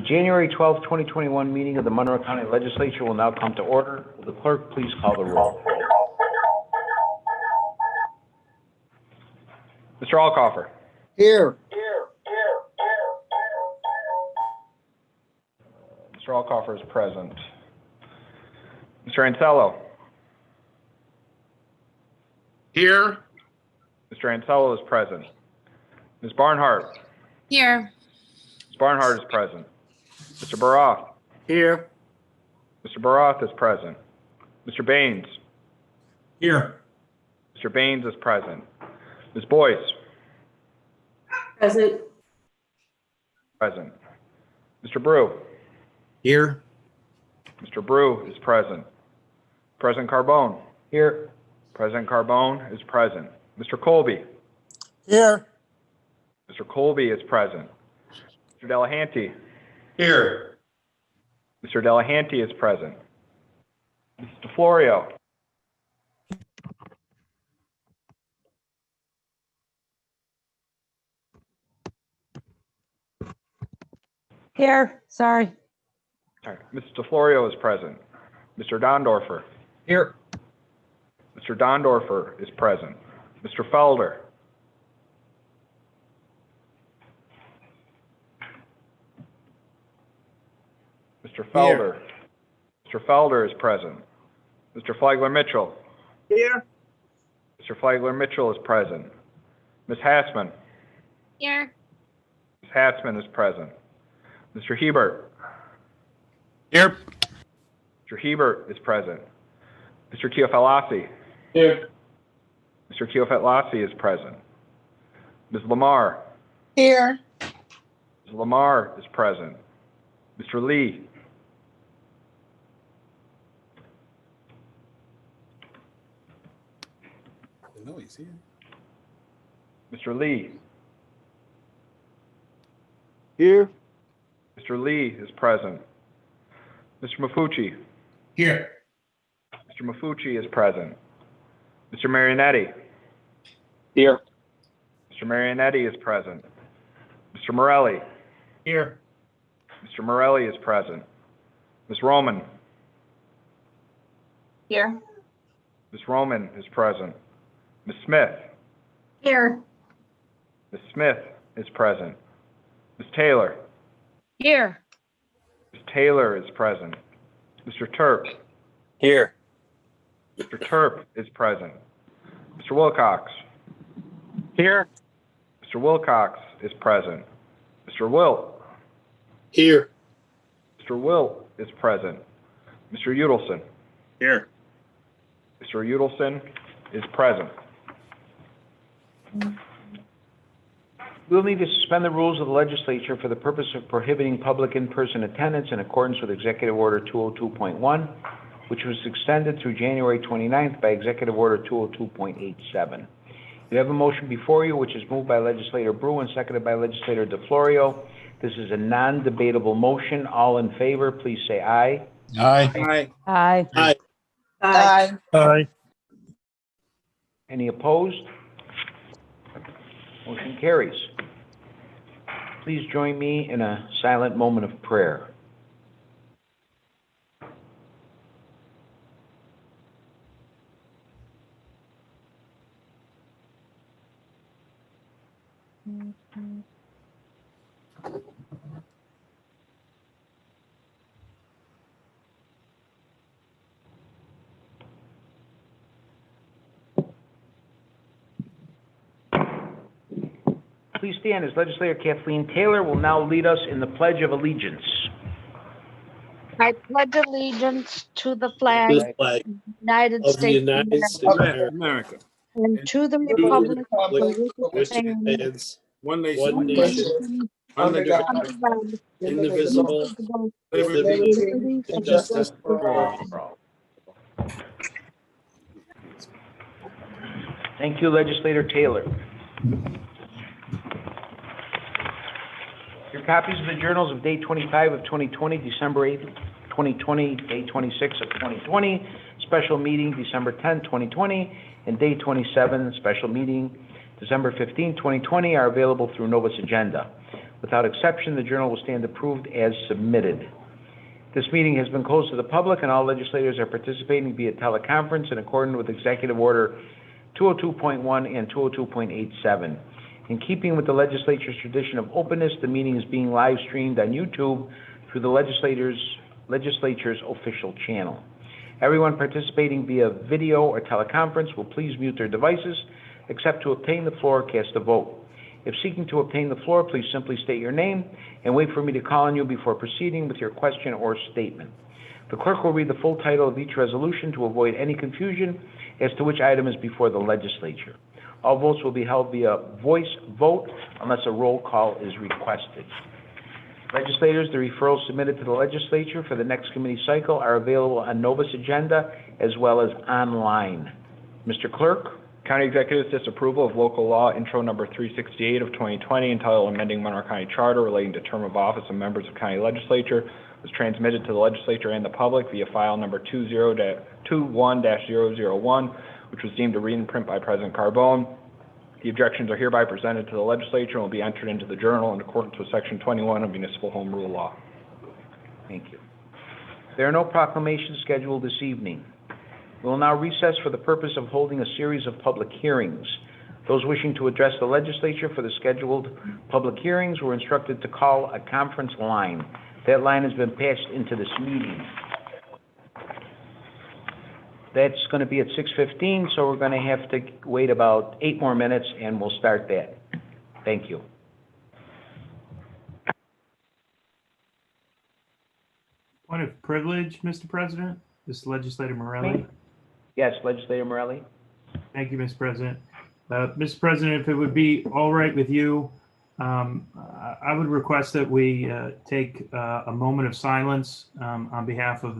January 12, 2021 meeting of the Monroe County Legislature will now come to order. Will the clerk please call the roll? Mr. Alcoffer. Here. Mr. Alcoffer is present. Mr. Ansello. Here. Mr. Ansello is present. Ms. Barnhart. Here. Ms. Barnhart is present. Mr. Baroth. Here. Mr. Baroth is present. Mr. Baines. Here. Mr. Baines is present. Ms. Boyce. Present. Present. Mr. Brew. Here. Mr. Brew is present. President Carbone. Here. President Carbone is present. Mr. Colby. Here. Mr. Colby is present. Mr. Delahanty. Here. Mr. Delahanty is present. Mr. DeFlorio. Here. Sorry. All right. Mr. DeFlorio is present. Mr. Dondorfer. Here. Mr. Dondorfer is present. Mr. Felder. Mr. Felder. Mr. Felder is present. Mr. Flagler Mitchell. Here. Mr. Flagler Mitchell is present. Ms. Hassman. Here. Ms. Hassman is present. Mr. Hebert. Here. Mr. Hebert is present. Mr. Teofilasi. Here. Mr. Teofilasi is present. Ms. Lamar. Here. Ms. Lamar is present. Mr. Lee. No, he's here. Mr. Lee. Here. Mr. Lee is present. Mr. Mafucci. Here. Mr. Mafucci is present. Mr. Marionetti. Here. Mr. Marionetti is present. Mr. Morelli. Here. Mr. Morelli is present. Ms. Roman. Here. Ms. Roman is present. Ms. Smith. Here. Ms. Smith is present. Ms. Taylor. Here. Ms. Taylor is present. Mr. Turp. Here. Mr. Turp is present. Mr. Wilcox. Here. Mr. Wilcox is present. Mr. Wilt. Here. Mr. Wilt is present. Mr. Udelson. Here. Mr. Udelson is present. We'll need to suspend the rules of the legislature for the purpose of prohibiting public in-person attendance in accordance with Executive Order 202.1, which was extended through January 29th by Executive Order 202.87. You have a motion before you, which is moved by Legislator Brew and seconded by Legislator DeFlorio. This is a non-debatable motion. All in favor, please say aye. Aye. Aye. Aye. Aye. Aye. Aye. Any opposed? Motion carries. Please join me in a silent moment of prayer. Please stand as Legislator Kathleen Taylor will now lead us in the Pledge of Allegiance. I pledge allegiance to the flag The of flag the United of the States of United America States of America. and to the To the republic for republic which for which it it stands, stands, One one nation, nation, under God, under God, indivisible, indivisible, with liberty, liberty and justice for for all. all. Thank you, Legislator Taylor. Your copies of the journals of day 25 of 2020, December 8th, 2020, day 26 of 2020, special meeting December 10, 2020, and day 27, special meeting December 15, 2020, are available through Novus Agenda. Without exception, the journal will stand approved as submitted. This meeting has been closed to the public, and all legislators are participating via teleconference in accordance with Executive Order 202.1 and 202.87. In keeping with the legislature's tradition of openness, the meeting is being live streamed on YouTube through the legislature's official channel. Everyone participating via video or teleconference will please mute their devices, except to obtain the floor, cast a vote. If seeking to obtain the floor, please simply state your name and wait for me to call on you before proceeding with your question or statement. The clerk will read the full title of each resolution to avoid any confusion as to which item is before the legislature. All votes will be held via voice vote unless a roll call is requested. Legislators, the referrals submitted to the legislature for the next committee cycle are available on Novus Agenda as well as online. Mr. Clerk? County Executive's disapproval of local law intro number 368 of 2020 entitled Amending Monroe County Charter relating to term of office of members of county legislature was transmitted to the legislature and the public via file number 21-001, which was deemed a read and print by President Carbone. The objections are hereby presented to the legislature and will be entered into the journal in accordance with Section 21 of Municipal Home Rule Law. Thank you. There are no proclamations scheduled this evening. We will now recess for the purpose of holding a series of public hearings. Those wishing to address the legislature for the scheduled public hearings were instructed to call a conference line. That line has been passed into this meeting. That's going to be at 6:15, so we're going to have to wait about 8 more minutes, and we'll start that. Thank you. Point of privilege, Mr. President. This is Legislator Morelli. Yes, Legislator Morelli. Thank you, Mr. President. Mr. President, if it would be all right with you, I would request that we take a moment of silence on behalf of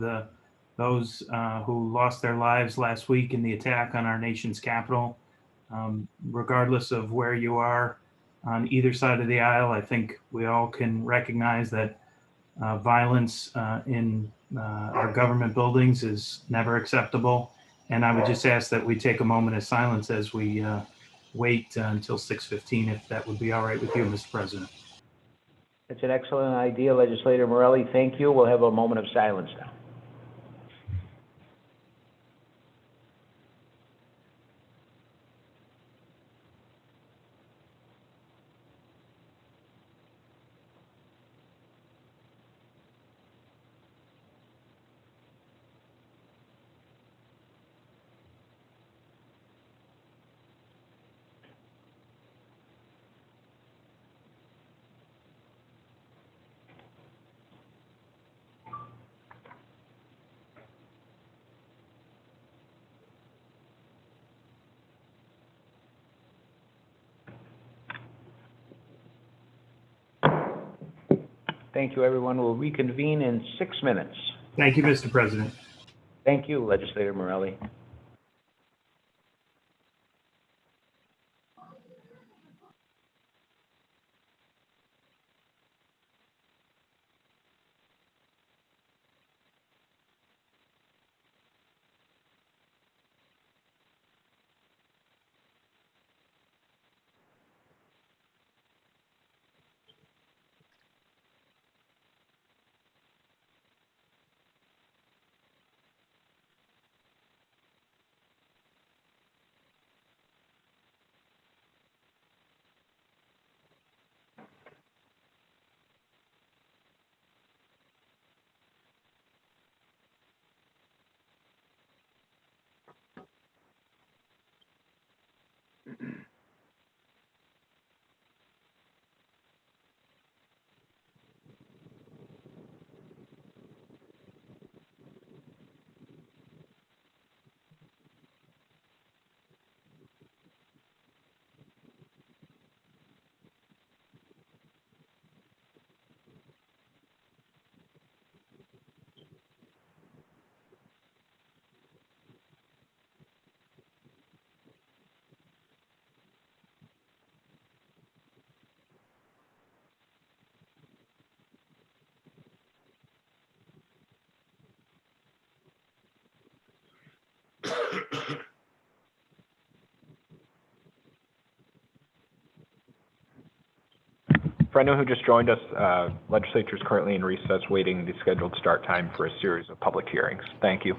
those who lost their lives last week in the attack on our nation's capital. Regardless of where you are on either side of the aisle, I think we all can recognize that violence in our government buildings is never acceptable. And I would just ask that we take a moment of silence as we wait until 6:15, if that would be all right with you, Mr. President. It's an excellent idea, Legislator Morelli. Thank you. We'll have a moment of silence now. Thank you, everyone. We'll reconvene in 6 minutes. Thank you, Mr. President. Thank you, Legislator Morelli. For anyone who just joined us, Legislature is currently in recess waiting the scheduled start time for a series of public hearings. Thank you.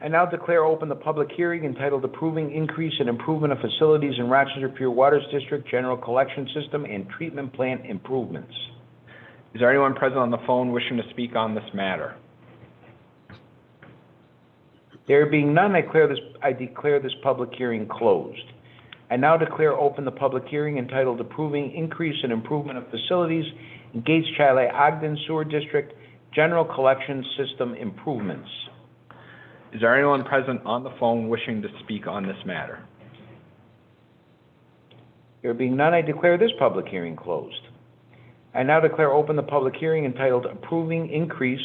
I now declare open the public hearing entitled Approving Increase and Improvement of Facilities in Rochester Pure Waters District General Collection System and Treatment Plant Improvements. Is there anyone present on the phone wishing to speak on this matter? There being none, I declare this public hearing closed. I now declare open the public hearing entitled Approving Increase and Improvement of Facilities in Gates Chile Ogden Sewer District General Collection System Improvements. Is there anyone present on the phone wishing to speak on this matter? There being none, I declare this public hearing closed. I now declare open the public hearing entitled Approving Increase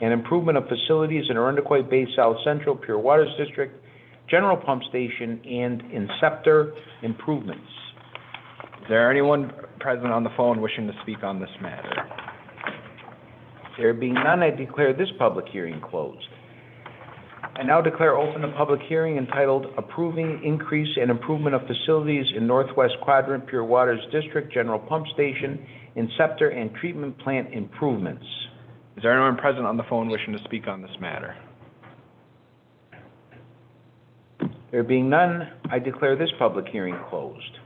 and Improvement of Facilities in Arundecoy Bay South Central Pure Waters District General Pump Station and Inceptor Improvements. Is there anyone present on the phone wishing to speak on this matter? There being none, I declare this public hearing closed. I now declare open the public hearing entitled Approving Increase and Improvement of Facilities in Northwest Quadrant Pure Waters District General Pump Station, Inceptor, and Treatment Plant Improvements. Is there anyone present on the phone wishing to speak on this matter? There being none, I declare this public hearing closed.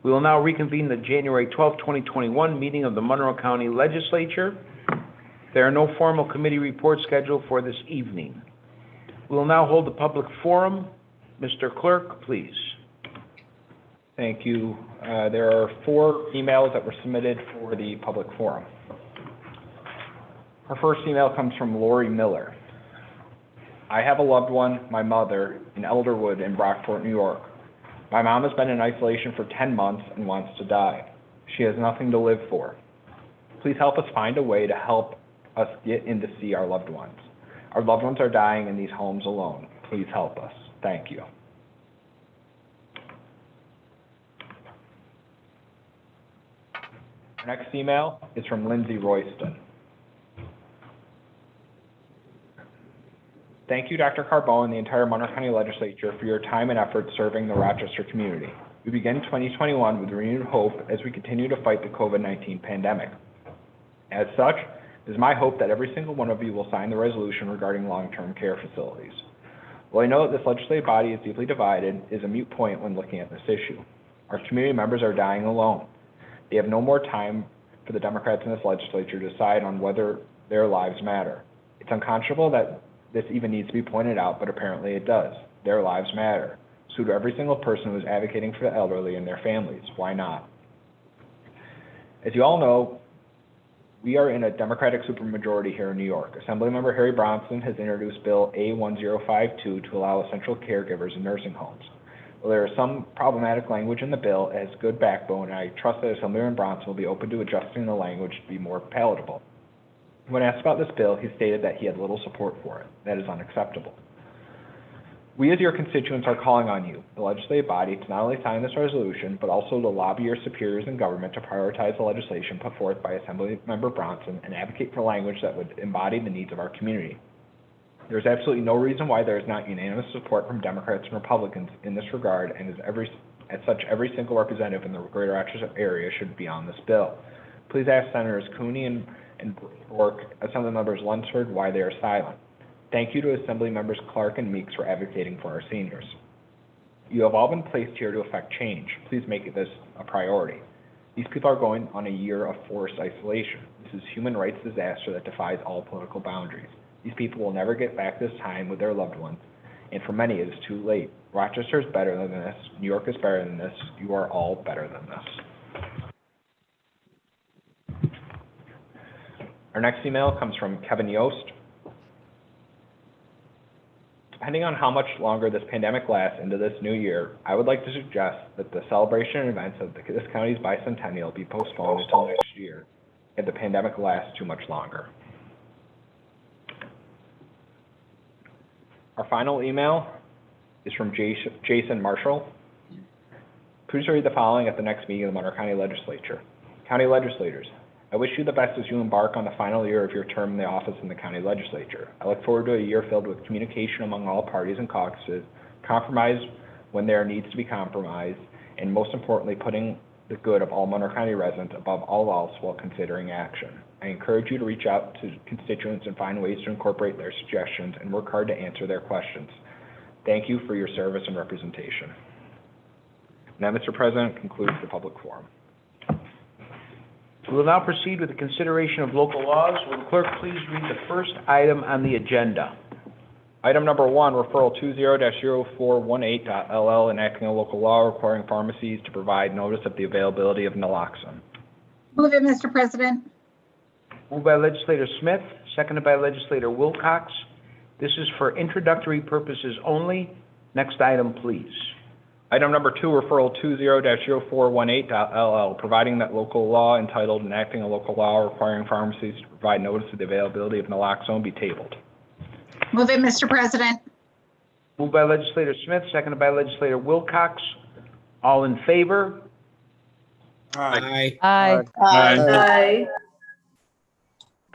We will now reconvene the January 12, 2021 meeting of the Monroe County Legislature. There are no formal committee reports scheduled for this evening. We will now hold the public forum. Mr. Clerk, please. Thank you. There are 4 emails that were submitted for the public forum. Our first email comes from Lori Miller. I have a loved one, my mother, in Elderwood in Brockport, New York. My mom has been in isolation for 10 months and wants to die. She has nothing to live for. Please help us find a way to help us get in to see our loved ones. Our loved ones are dying in these homes alone. Please help us. Thank you. Our next email is from Lindsay Royston. Thank you, Dr. Carbone and the entire Monroe County Legislature for your time and effort serving the Rochester community. We begin 2021 with renewed hope as we continue to fight the COVID-19 pandemic. As such, it is my hope that every single one of you will sign the resolution regarding long-term care facilities. While I know that this legislative body is deeply divided, it is a moot point when looking at this issue. Our community members are dying alone. They have no more time for the Democrats in this legislature to decide on whether their lives matter. It's unconscionable that this even needs to be pointed out, but apparently it does. Their lives matter. So to every single person who is advocating for the elderly and their families, why not? As you all know, we are in a Democratic supermajority here in New York. Assemblymember Harry Bronson has introduced Bill A1052 to allow essential caregivers in nursing homes. While there is some problematic language in the bill, it has good backbone, and I trust that Assemblymember Bronson will be open to adjusting the language to be more palatable. When asked about this bill, he stated that he had little support for it. That is unacceptable. We as your constituents are calling on you, the legislative body, to not only sign this resolution, but also to lobby your superiors in government to prioritize the legislation put forth by Assemblymember Bronson and advocate for language that would embody the needs of our community. There is absolutely no reason why there is not unanimous support from Democrats and Republicans in this regard, and as such, every single representative in the greater Rochester area should be on this bill. Please ask Senators Cooney and Bork, Assembly Members Lunsford, why they are silent. Thank you to Assembly Members Clerk and Meeks for advocating for our seniors. You have all been placed here to effect change. Please make this a priority. These people are going on a year of forced isolation. This is a human rights disaster that defies all political boundaries. These people will never get back this time with their loved ones, and for many it is too late. Rochester is better than this. New York is better than this. You are all better than this. Our next email comes from Kevin Yost. Depending on how much longer this pandemic lasts into this new year, I would like to suggest that the celebration and events of this county's bicentennial be postponed until next year if the pandemic lasts too much longer. Our final email is from Jason Marshall. Please read the following at the next meeting of the Monroe County Legislature. County legislators, I wish you the best as you embark on the final year of your term in the office in the county legislature. I look forward to a year filled with communication among all parties and caucuses, compromise when there needs to be compromised, and most importantly, putting the good of all Monroe County residents above all else while considering action. I encourage you to reach out to constituents and find ways to incorporate their suggestions and work hard to answer their questions. Thank you for your service and representation. Now, Mr. President, concludes the public forum. We will now proceed with the consideration of local laws. Will the clerk please read the first item on the agenda? Item number 1, referral 20-0418.LL, enacting a local law requiring pharmacies to provide notice of the availability of naloxone. Move it, Mr. President. Moved by Legislator Smith, seconded by Legislator Wilcox. This is for introductory purposes only. Next item, please. Item number 2, referral 20-0418.LL, providing that local law entitled enacting a local law requiring pharmacies to provide notice of the availability of naloxone be tabled. Move it, Mr. President. Moved by Legislator Smith, seconded by Legislator Wilcox. All in favor? Aye. Aye. Aye.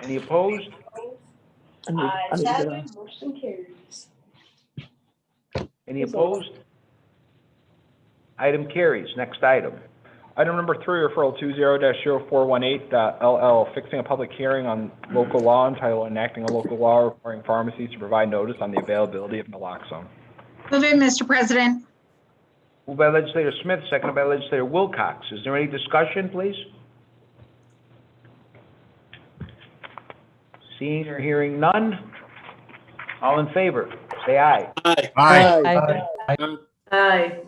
Any opposed? Motion carries. Any opposed? Item carries. Next item. Item number 3, referral 20-0418.LL, fixing a public hearing on local law entitled enacting a local law requiring pharmacies to provide notice on the availability of naloxone. Move it, Mr. President. Moved by Legislator Smith, seconded by Legislator Wilcox. Is there any discussion, please? Seeing or hearing none? All in favor, say aye. Aye. Aye. Aye.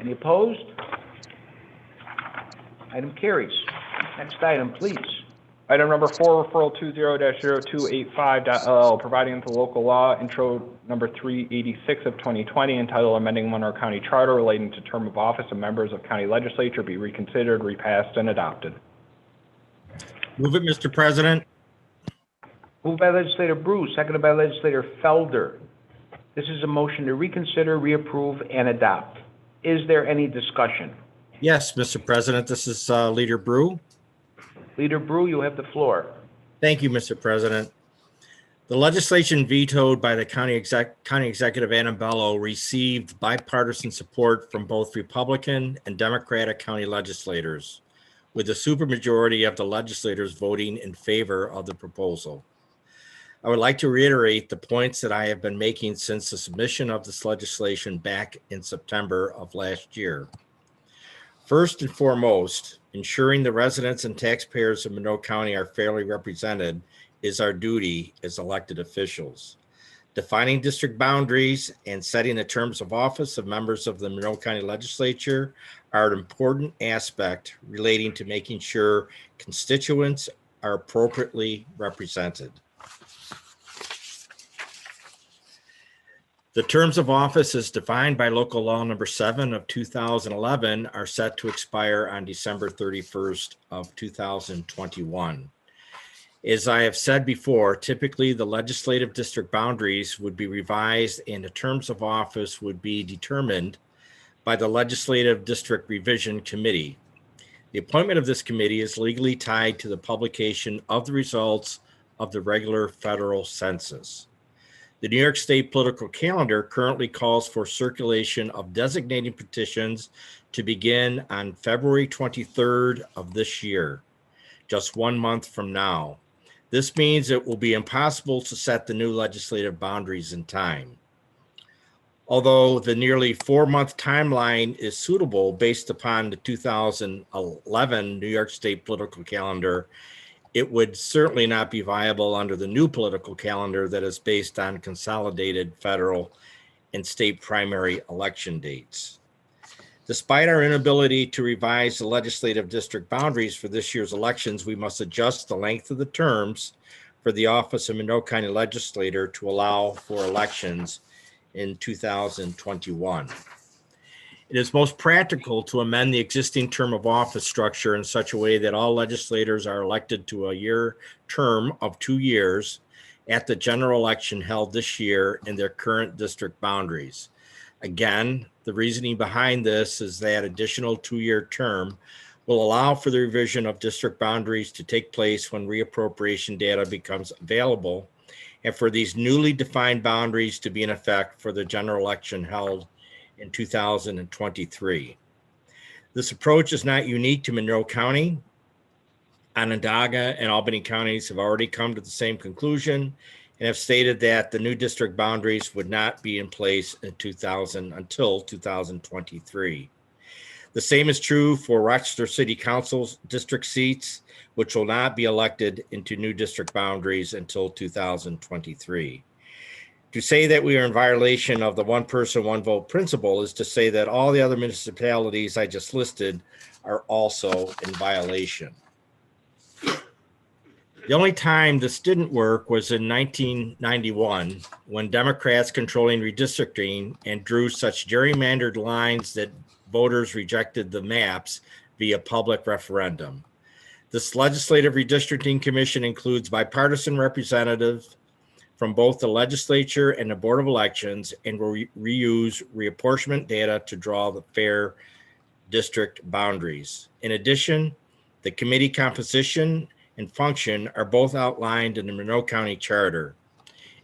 Any opposed? Item carries. Next item, please. Item number 4, referral 20-0285.LL, providing that the local law intro number 386 of 2020 entitled amending Monroe County Charter relating to term of office of members of county legislature be reconsidered, repassed, and adopted. Move it, Mr. President. Moved by Legislator Bruce, seconded by Legislator Felder. This is a motion to reconsider, reapprove, and adopt. Is there any discussion? Yes, Mr. President, this is Leader Brew. Leader Brew, you have the floor. Thank you, Mr. President. The legislation vetoed by the county executive Annabello received bipartisan support from both Republican and Democratic county legislators, with a supermajority of the legislators voting in favor of the proposal. I would like to reiterate the points that I have been making since the submission of this legislation back in September of last year. First and foremost, ensuring the residents and taxpayers of Monroe County are fairly represented is our duty as elected officials. Defining district boundaries and setting the terms of office of members of the Monroe County Legislature are an important aspect relating to making sure constituents are appropriately represented. The terms of office as defined by local law number 7 of 2011 are set to expire on December 31st of 2021. As I have said before, typically the legislative district boundaries would be revised and the terms of office would be determined by the Legislative District Revision Committee. The appointment of this committee is legally tied to the publication of the results of the regular federal census. The New York State political calendar currently calls for circulation of designating petitions to begin on February 23rd of this year, just 1 month from now. This means it will be impossible to set the new legislative boundaries in time. Although the nearly 4-month timeline is suitable based upon the 2011 New York State political calendar, it would certainly not be viable under the new political calendar that is based on consolidated federal and state primary election dates. Despite our inability to revise the legislative district boundaries for this year's elections, we must adjust the length of the terms for the office of Monroe County Legislator to allow for elections in 2021. It is most practical to amend the existing term of office structure in such a way that all legislators are elected to a year term of 2 years at the general election held this year in their current district boundaries. Again, the reasoning behind this is that additional 2-year term will allow for the revision of district boundaries to take place when reappropriation data becomes available, and for these newly defined boundaries to be in effect for the general election held in 2023. This approach is not unique to Monroe County. Onondaga and Albany counties have already come to the same conclusion and have stated that the new district boundaries would not be in place until 2023. The same is true for Rochester City Council's district seats, which will not be elected into new district boundaries until 2023. To say that we are in violation of the one person, one vote principle is to say that all the other municipalities I just listed are also in violation. The only time this didn't work was in 1991, when Democrats controlling redistricting and drew such gerrymandered lines that voters rejected the maps via public referendum. This legislative redistricting commission includes bipartisan representatives from both the legislature and the Board of Elections, and will reuse reapportionment data to draw the fair district boundaries. In addition, the committee composition and function are both outlined in the Monroe County Charter.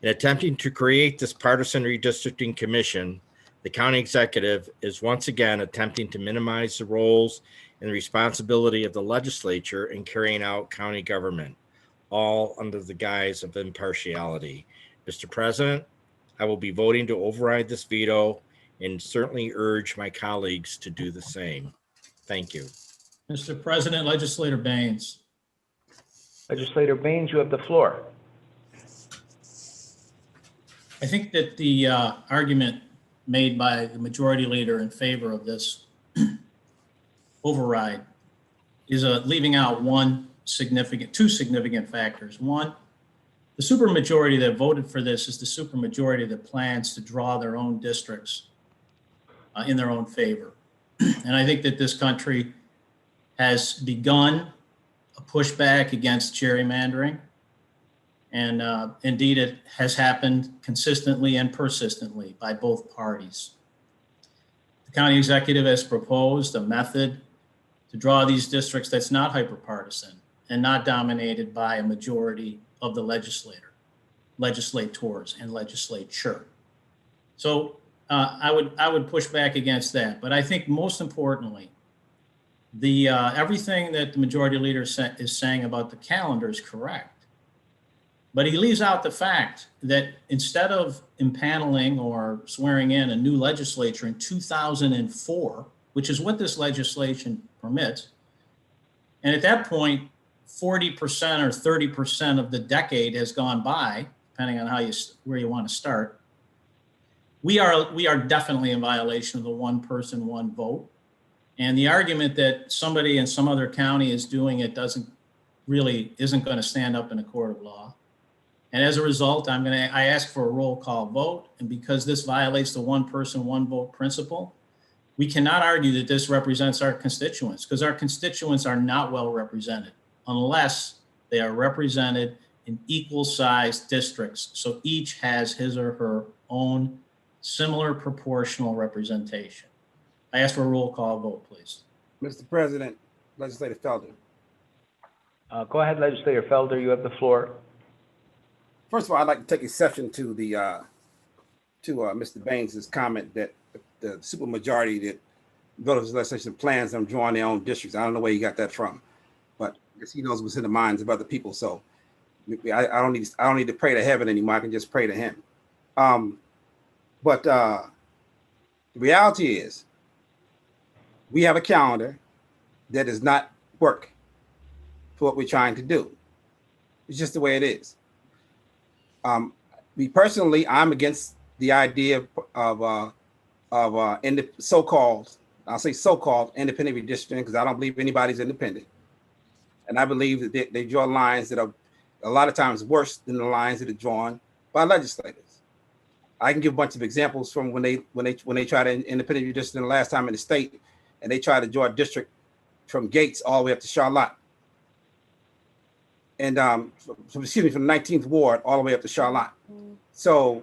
In attempting to create this partisan redistricting commission, the county executive is once again attempting to minimize the roles and the responsibility of the legislature in carrying out county government, all under the guise of impartiality. Mr. President, I will be voting to override this veto and certainly urge my colleagues to do the same. Thank you. Mr. President, Legislator Baines. Legislator Baines, you have the floor. I think that the argument made by the majority leader in favor of this override is leaving out two significant factors. One, the supermajority that voted for this is the supermajority that plans to draw their own districts in their own favor. And I think that this country has begun a pushback against gerrymandering. And indeed, it has happened consistently and persistently by both parties. The county executive has proposed a method to draw these districts that's not hyperpartisan and not dominated by a majority of the legislators and legislature. So I would push back against that. But I think most importantly, everything that the majority leader is saying about the calendar is correct. But he leaves out the fact that instead of impaneling or swearing in a new legislature in 2004, which is what this legislation permits, and at that point, 40% or 30% of the decade has gone by, depending on where you want to start. We are definitely in violation of the one person, one vote. And the argument that somebody in some other county is doing it isn't going to stand up in a court of law. And as a result, I ask for a roll call vote. And because this violates the one person, one vote principle, we cannot argue that this represents our constituents, because our constituents are not well represented unless they are represented in equal sized districts. So each has his or her own similar proportional representation. I ask for a roll call vote, please. Mr. President, Legislator Felder. Go ahead, Legislator Felder, you have the floor. First of all, I'd like to take exception to Mr. Baines' comment that the supermajority that voted for legislation plans on drawing their own districts. I don't know where he got that from, but I guess he knows what's in the minds of other people. So I don't need to pray to heaven anymore. I can just pray to him. But the reality is, we have a calendar that does not work for what we're trying to do. It's just the way it is. Me personally, I'm against the idea of so-called, I'll say so-called independent redistricting, because I don't believe anybody's independent. And I believe that they draw lines that are a lot of times worse than the lines that are drawn by legislators. I can give a bunch of examples from when they tried to independent redistricting the last time in the state, and they tried to draw a district from Gates all the way up to Charlotte, and from the 19th Ward all the way up to Charlotte. So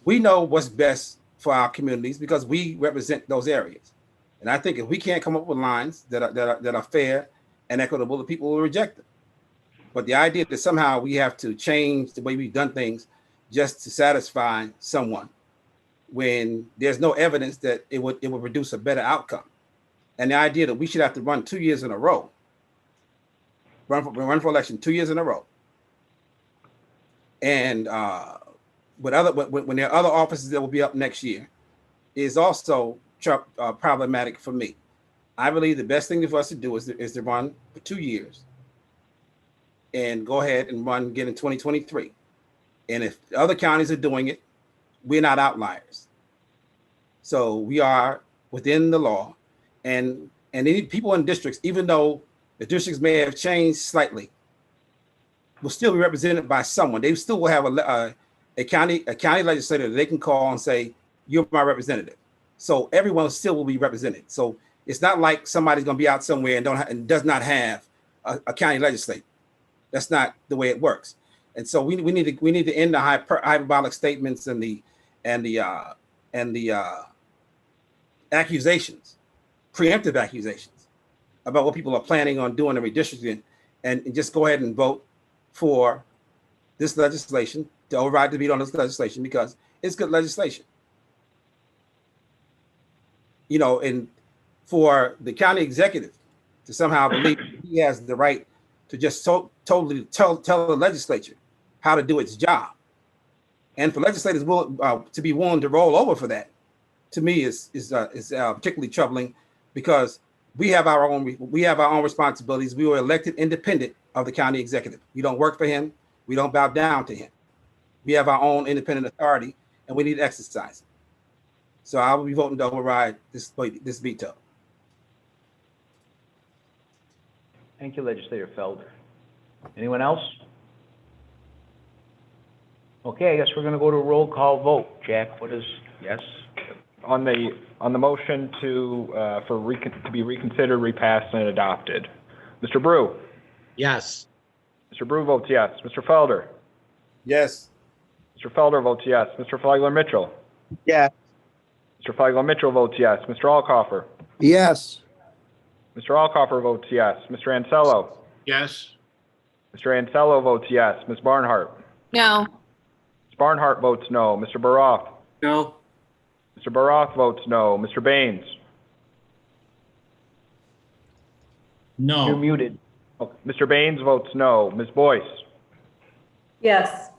we know what's best for our communities because we represent those areas. And I think if we can't come up with lines that are fair and equitable, the people will reject them. But the idea that somehow we have to change the way we've done things just to satisfy someone, when there's no evidence that it would produce a better outcome, and the idea that we should have to run 2 years in a row, run for election 2 years in a row, and when there are other offices that will be up next year, is also problematic for me. I believe the best thing for us to do is to run for 2 years and go ahead and run again in 2023. And if other counties are doing it, we're not outliers. So we are within the law, and any people in districts, even though the districts may have changed slightly, will still be represented by someone. They still will have a county legislator that they can call and say, "You're my representative." So everyone still will be represented. So it's not like somebody's going to be out somewhere and does not have a county legislator. That's not the way it works. And so we need to end the hyperbolic statements and the accusations, preemptive accusations about what people are planning on doing in redistricting, and just go ahead and vote for this legislation, to override the veto on this legislation, because it's good legislation. You know, and for the county executive to somehow believe he has the right to just totally tell the legislature how to do its job, and for legislators to be willing to roll over for that, to me is particularly troubling, because we have our own responsibilities. We were elected independent of the county executive. We don't work for him. We don't bow down to him. We have our own independent authority, and we need to exercise it. So I will be voting to override this veto. Thank you, Legislator Felder. Anyone else? Okay, I guess we're going to go to a roll call vote. Jack, what is yes? On the motion to be reconsidered, repassed, and adopted, Mr. Brew. Yes. Mr. Brew votes yes. Mr. Felder. Yes. Mr. Felder votes yes. Mr. Flagler Mitchell. Yes. Mr. Flagler Mitchell votes yes. Mr. Alcoffer. Yes. Mr. Alcoffer votes yes. Mr. Ansello. Yes. Mr. Ansello votes yes. Ms. Barnhart. No. Ms. Barnhart votes no. Mr. Baroff. No. Mr. Baroff votes no. Mr. Baines. No. You're muted. Oh, Mr. Baines votes no. Ms. Boyce. Yes.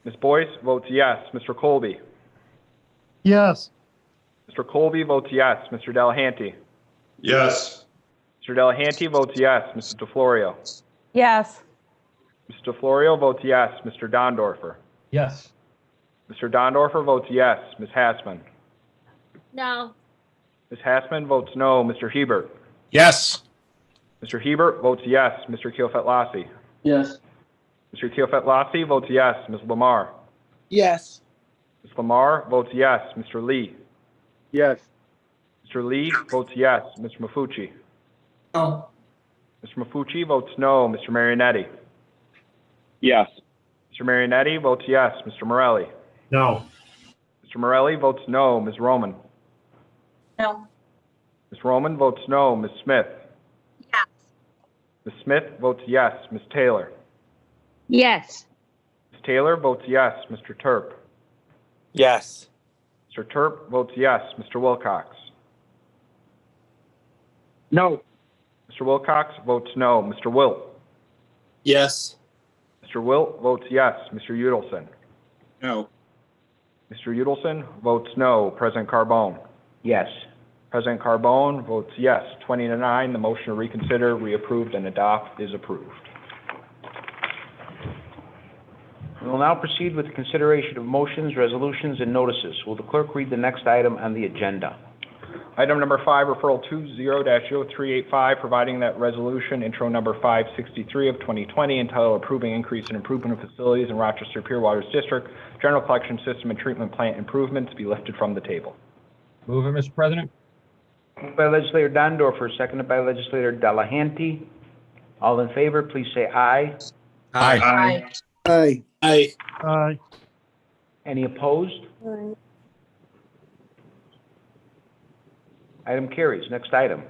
Ms. Boyce votes yes. Mr. Colby. Yes. Mr. Colby votes yes. Mr. Delahanty. Yes. Mr. Delahanty votes yes. Mrs. DeFlorio. Yes. Mr. DeFlorio votes yes. Mr. Dondorfer. Yes. Mr. Dondorfer votes yes. Ms. Hassman. No. Ms. Hassman votes no. Mr. Hebert. Yes. Mr. Hebert votes yes. Mr. Keofet-Lassie. Yes. Mr. Keofet-Lassie votes yes. Ms. Lamar. Yes. Ms. Lamar votes yes. Mr. Lee. Yes. Mr. Lee votes yes. Mr. Mafucci. No. Mr. Mafucci votes no. Mr. Marionetti. Yes. Mr. Marionetti votes yes. Mr. Morelli. No. Mr. Morelli votes no. Ms. Roman. No. Ms. Roman votes no. Ms. Smith. Yes. Ms. Smith votes yes. Ms. Taylor. Yes. Ms. Taylor votes yes. Mr. Terp. Yes. Mr. Terp votes yes. Mr. Wilcox. No. Mr. Wilcox votes no. Mr. Wilt. Yes. Mr. Wilt votes yes. Mr. Udelson. No. Mr. Udelson votes no. President Carbone. Yes. President Carbone votes yes. 20-9. The motion to reconsider, reapproved, and adopt is approved. We will now proceed with the consideration of motions, resolutions, and notices. Will the clerk read the next item on the agenda? Item number 5, referral 20-0385, providing that resolution, intro number 563 of 2020, entitled approving increase and improvement of facilities in Rochester Pure Waters District, general collection system and treatment plant improvements be lifted from the table. Move it, Mr. President. Moved by legislator Dondorfer, seconded by legislator Delahanty. All in favor, please say aye. Aye. Aye. Aye. Aye. Any opposed? Item carries. Next item.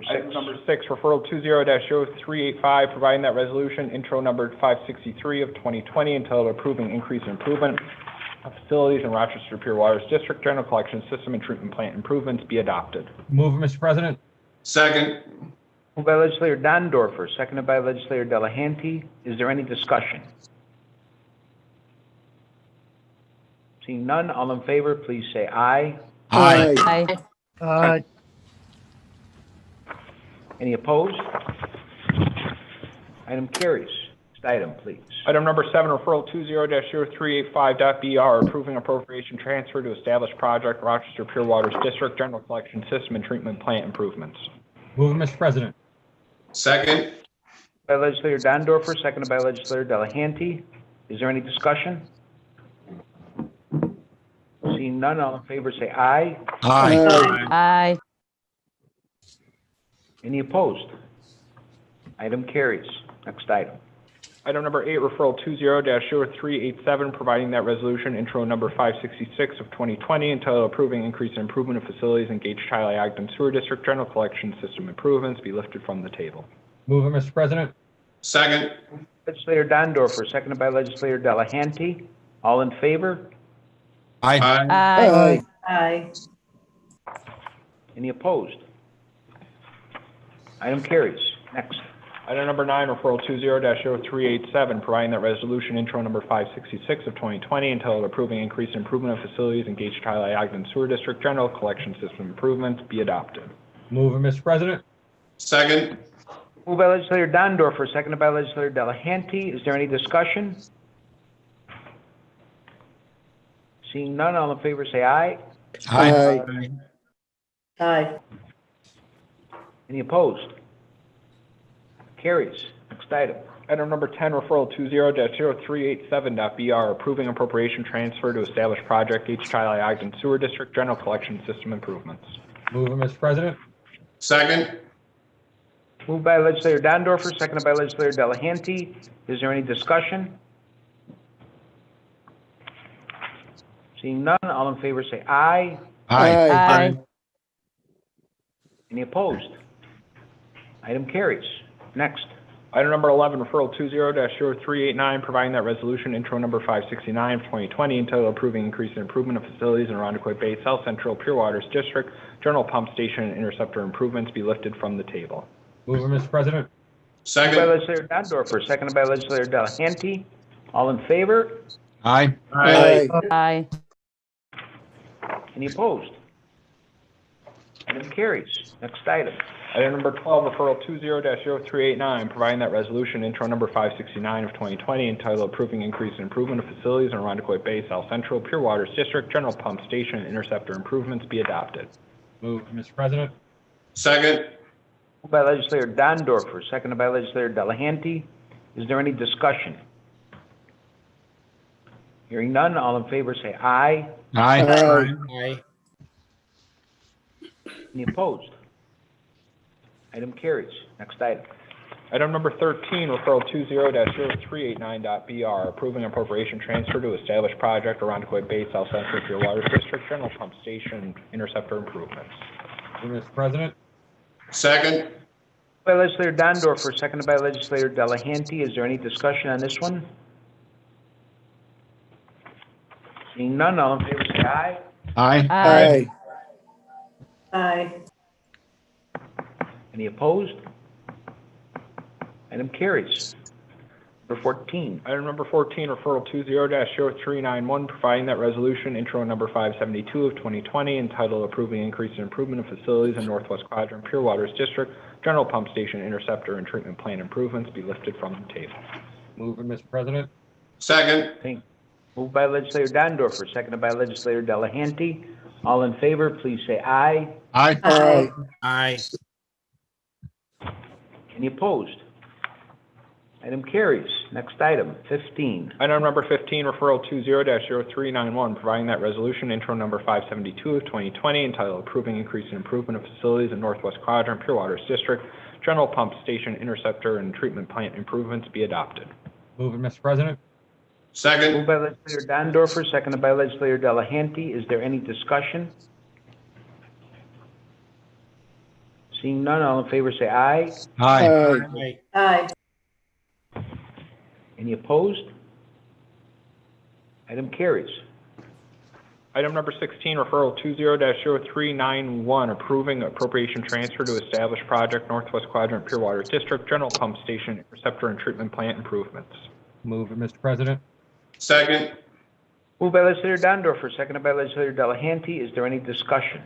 Item number 6, referral 20-0385, providing that resolution, intro number 563 of 2020, entitled approving increase and improvement of facilities in Rochester Pure Waters District, general collection system and treatment plant improvements be adopted. Move it, Mr. President. Second. Moved by legislator Dondorfer, seconded by legislator Delahanty. Is there any discussion? Seeing none, all in favor, please say aye. Aye. Aye. Any opposed? Item carries. Next item, please. Item number 7, referral 20-0385.BR, approving appropriation transfer to establish project Rochester Pure Waters District, general collection system and treatment plant improvements. Move it, Mr. President. Second. By legislator Dondorfer, seconded by legislator Delahanty. Is there any discussion? Seeing none, all in favor say aye. Aye. Any opposed? Item carries. Next item. Item number 8, referral 20-0387, providing that resolution, intro number 566 of 2020, entitled approving increase and improvement of facilities in Gage, Chiley, Ogden Sewer District, general collection system improvements be lifted from the table. Move it, Mr. President. Second. Legislator Dondorfer, seconded by legislator Delahanty. All in favor? Aye. Aye. Aye. Any opposed? Item carries. Next. Item number 9, referral 20-0387, providing that resolution, intro number 566 of 2020, entitled approving increase and improvement of facilities in Gage, Chiley, Ogden Sewer District, general collection system improvements be adopted. Move it, Mr. President. Second. Moved by legislator Dondorfer, seconded by legislator Delahanty. Is there any discussion? Seeing none, all in favor say aye. Aye. Aye. Any opposed? Carries. Next item. Item number 10, referral 20-0387.BR, approving appropriation transfer to establish project Gage, Chiley, Ogden Sewer District, general collection system improvements. Move it, Mr. President. Second. Moved by legislator Dondorfer, seconded by legislator Delahanty. Is there any discussion? Seeing none, all in favor say aye. Aye. Any opposed? Item carries. Next. Item number 11, referral 20-0389, providing that resolution, intro number 569 of 2020, entitled approving increase and improvement of facilities in Irondequoit Bay, South Central Pure Waters District, general pump station and interceptor improvements be lifted from the table. Move it, Mr. President. Moved by Second. legislator Dondorfer, seconded by legislator Delahanty. All in favor? Aye. Aye. Any opposed? Item carries. Next item. Item number 12, referral 20-0389, providing that resolution, intro number 569 of 2020, entitled approving increase and improvement of facilities in Irondequoit Bay, South Central Pure Waters District, general pump station and interceptor improvements be adopted. Move it, Mr. President. Second. Moved by legislator Dondorfer, seconded by legislator Delahanty. Is there any discussion? Hearing none, all in favor say aye. Aye. Any opposed? Item carries. Next item. Item number 13, referral 20-0389.BR, approving appropriation transfer to establish project Irondequoit Bay, South Central Pure Waters District, general pump station interceptor improvements. Move it, Mr. President. Second. By legislator Dondorfer, seconded by legislator Delahanty. Is there any discussion on this one? Seeing none, all in favor say aye. Aye. Aye. Any opposed? Item carries. Number 14. Item number 14, referral 20-0391, providing that resolution, intro number 572 of 2020, entitled approving increase and improvement of facilities in Northwest Quadrant Pure Waters District, general pump station, interceptor, and treatment plant improvements be lifted from the table. Move it, Mr. President. Second. Moved by legislator Dondorfer, seconded by legislator Delahanty. All in favor, please say aye. Aye. Aye. Aye. Any opposed? Item carries. Next item, 15. Item number 15, referral 20-0391, providing that resolution, intro number 572 of 2020, entitled Approving Increase in Improvement of Facilities in Northwest Quadrant Pure Waters District, General Pump Station Interceptor and Treatment Plant Improvements be adopted. Move it, Mr. President. Second. Moved by legislator Dondorfer, seconded by legislator Delahanty. Is there any discussion? Seeing none, all in favor say aye. Aye. Aye. Any opposed? Item carries. Item number 16, referral 20-0391, approving appropriation transfer to establish project Northwest Quadrant Pure Water District, General Pump Station Receptor and Treatment Plant Improvements. Move it, Mr. President. Second. Moved by legislator Dondorfer, seconded by legislator Delahanty. Is there any discussion?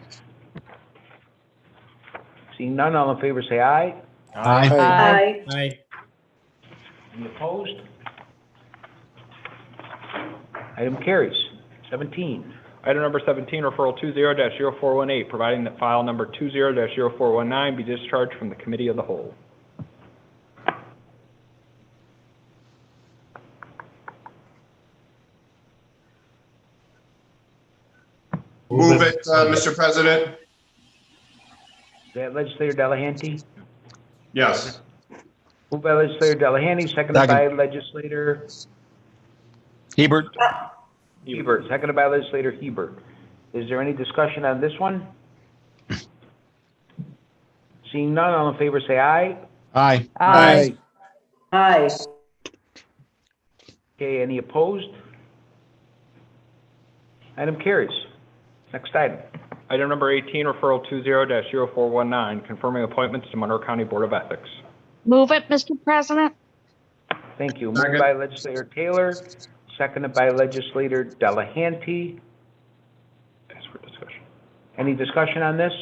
Seeing none, all in favor say aye. Aye. Aye. Any opposed? Item carries. 17. Item number 17, referral 20-0418, providing that file number 20-0419 be discharged from the Committee of the Whole. Move it, Mr. President. Is that legislator Delahanty? Yes. Moved by legislator Delahanty, seconded by legislator Hebert. Hebert, seconded by legislator Hebert. Is there any discussion on this one? Seeing none, all in favor say aye. Aye. Aye. Aye. Okay, any opposed? Item carries. Next item. Item number 18, referral 20-0419, confirming appointments to Monroe County Board of Ethics. Move it, Mr. President. Thank you. Moved Second. by legislator Taylor, seconded by legislator Delahanty. Ask for discussion. Any discussion on this?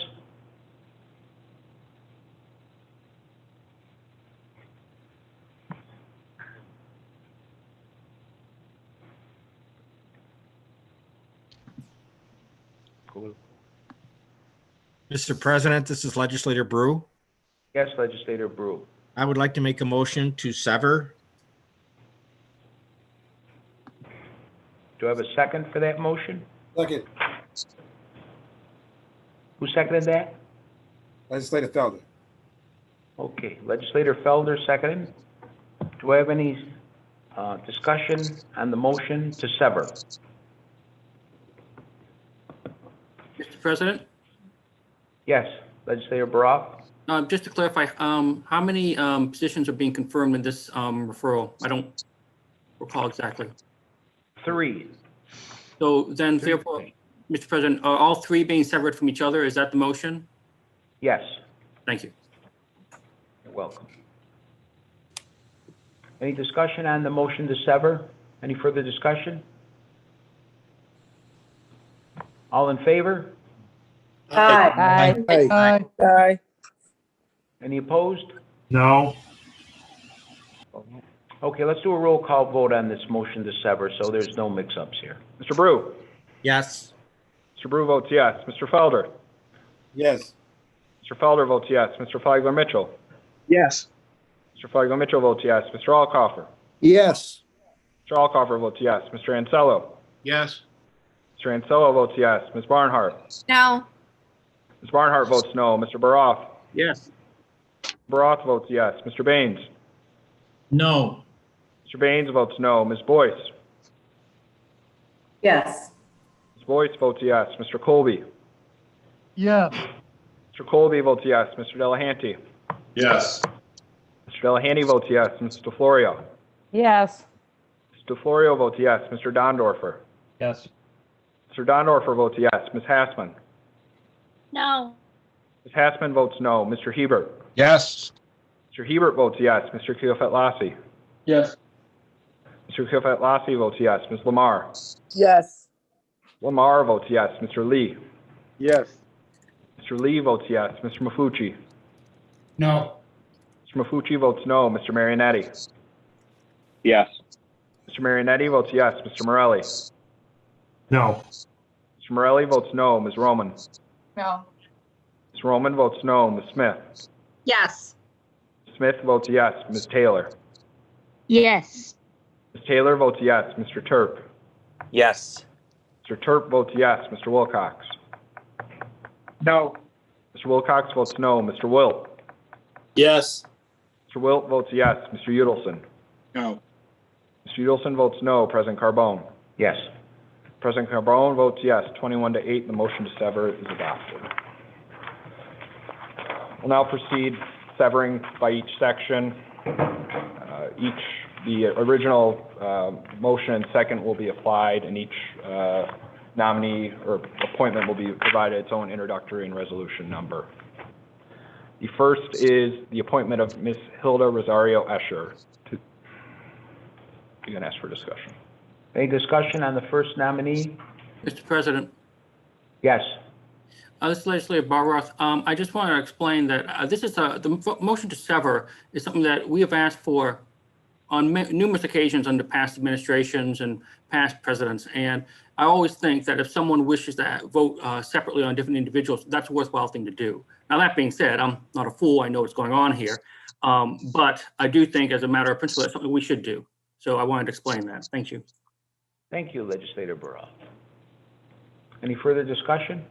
Mr. President, this is Legislator Brew. Yes, legislator Brew. I would like to make a motion to sever. Do I have a second for that motion? Second, Who seconded that? legislator Felder. Okay, legislator Felder seconded. Do I have any discussion on the motion to sever? Mr. President, Yes, legislator Baroff? just to clarify, how many positions are being confirmed in this referral? I don't recall exactly. 3. So then therefore, Mr. President, are all three being severed from each other? Is that the motion? Yes, Thank you. you're welcome. Any discussion on the motion to sever? Any further discussion? All in favor? Aye. Aye. Aye. Any opposed? No. Okay, let's do a roll call vote on this motion to sever, so there's no mix-ups here. Mr. Brew. Yes. Mr. Brew votes yes. Mr. Felder. Yes. Mr. Felder votes yes. Mr. Flagler Mitchell. Yes. Mr. Flagler Mitchell votes yes. Mr. Alcoffer. Yes. Mr. Alcoffer votes yes. Mr. Ansello. Yes. Mr. Ansello votes yes. Ms. Barnhart. No. Ms. Barnhart votes no. Mr. Baroff. Yes. Baroff votes yes. Mr. Baines. No. Mr. Baines votes no. Ms. Boyce. Yes. Ms. Boyce votes yes. Mr. Colby. Yes. Mr. Colby votes yes. Mr. Delahanty. Yes. Mr. Delahanty votes yes. Ms. DeFlorio. Yes. Mr. DeFlorio votes yes. Mr. Dondorfer. Yes. Mr. Dondorfer votes yes. Ms. Hassman. No. Ms. Hassman votes no. Mr. Hebert. Yes. Mr. Hebert votes yes. Mr. Keofat-Lassie. Yes. Mr. Keofat-Lassie votes yes. Ms. Lamar. Yes. Lamar votes yes. Mr. Lee. Yes. Mr. Lee votes yes. Mr. Mafucci. No. Mr. Mafucci votes no. Mr. Marionetti. Yes. Mr. Marionetti votes yes. Mr. Morelli. No. Mr. Mr. Morelli votes no. Ms. Roman? No. Ms. Roman votes no. Ms. Smith? Yes. Smith votes yes. Ms. Taylor? Yes. Ms. Taylor votes yes. Mr. Turp? Yes. Mr. Turp votes yes. Mr. Wilcox? No. Mr. Wilcox votes no. Mr. Wilt? Yes. Mr. Wilt votes yes. Mr. Udelson? No. Mr. Udelson votes no. President Carbone? Yes. President Carbone votes yes. 21 to 8, the motion to sever is adopted. We'll now proceed severing by each section. The original motion and second will be applied, and each nominee or appointment will be provided its own introductory and resolution number. The first is the appointment of Ms. Hilda Rosario Escher. You can ask for discussion. Any discussion on the first nominee? Mr. President, Yes. this is Legislator Barroth. I just want to explain that this is the motion to sever is something that we have asked for on numerous occasions under past administrations and past presidents. And I always think that if someone wishes to vote separately on different individuals, that's a worthwhile thing to do. Now, that being said, I'm not a fool. I know what's going on here. But I do think as a matter of principle, it's something we should do. So I wanted to explain that. Thank you. Thank you, Legislator Burrow. Any further discussion?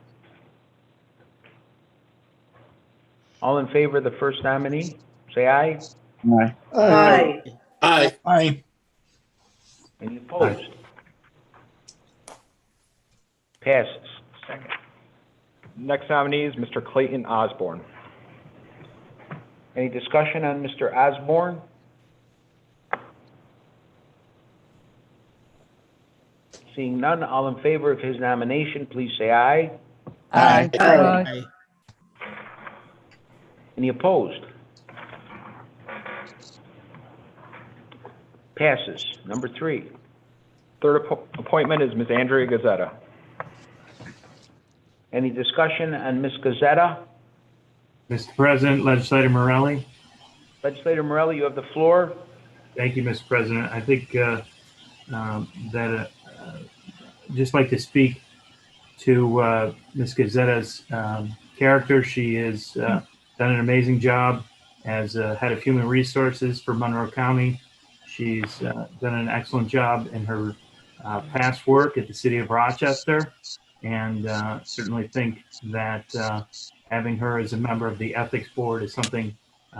All in favor of the first nominee, say aye. Aye. Aye. Aye. Aye. Any opposed? Passes. Second. Next nominee is Mr. Clayton Osborne. Any discussion on Mr. Osborne? Seeing none, all in favor of his nomination, please say aye. Aye. Aye. Any opposed? Passes. Number 3. Third appointment is Ms. Andrea Gazzetta. Any discussion on Ms. Gazzetta? Mr. President, Legislator Morelli. Legislator Morelli, you have the floor. Thank you, Mr. President. I think just like to speak to Ms. Gazzetta's character. She has done an amazing job as head of human resources for Monroe County. She's done an excellent job in her past work at the city of Rochester, and certainly think that having her as a member of the ethics board is something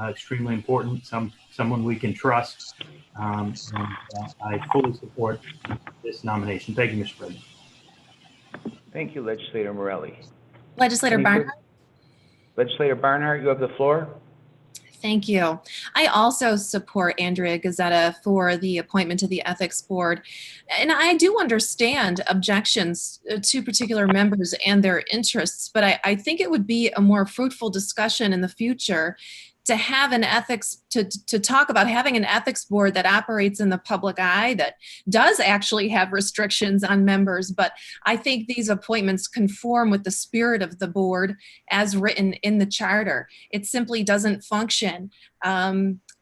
extremely important, someone we can trust, and I fully support this nomination. Thank you, Mr. President. Thank you, Legislator Morelli. Legislator Any Barnhart. Legislator Barnhart, you have the floor. Thank you. I also support Andrea Gazzetta for the appointment to the Ethics Board. And I do understand objections to particular members and their interests, but I think it would be a more fruitful discussion in the future to have an ethics, to talk about having an ethics board that operates in the public eye, that does actually have restrictions on members. But I think these appointments conform with the spirit of the board as written in the charter. It simply doesn't function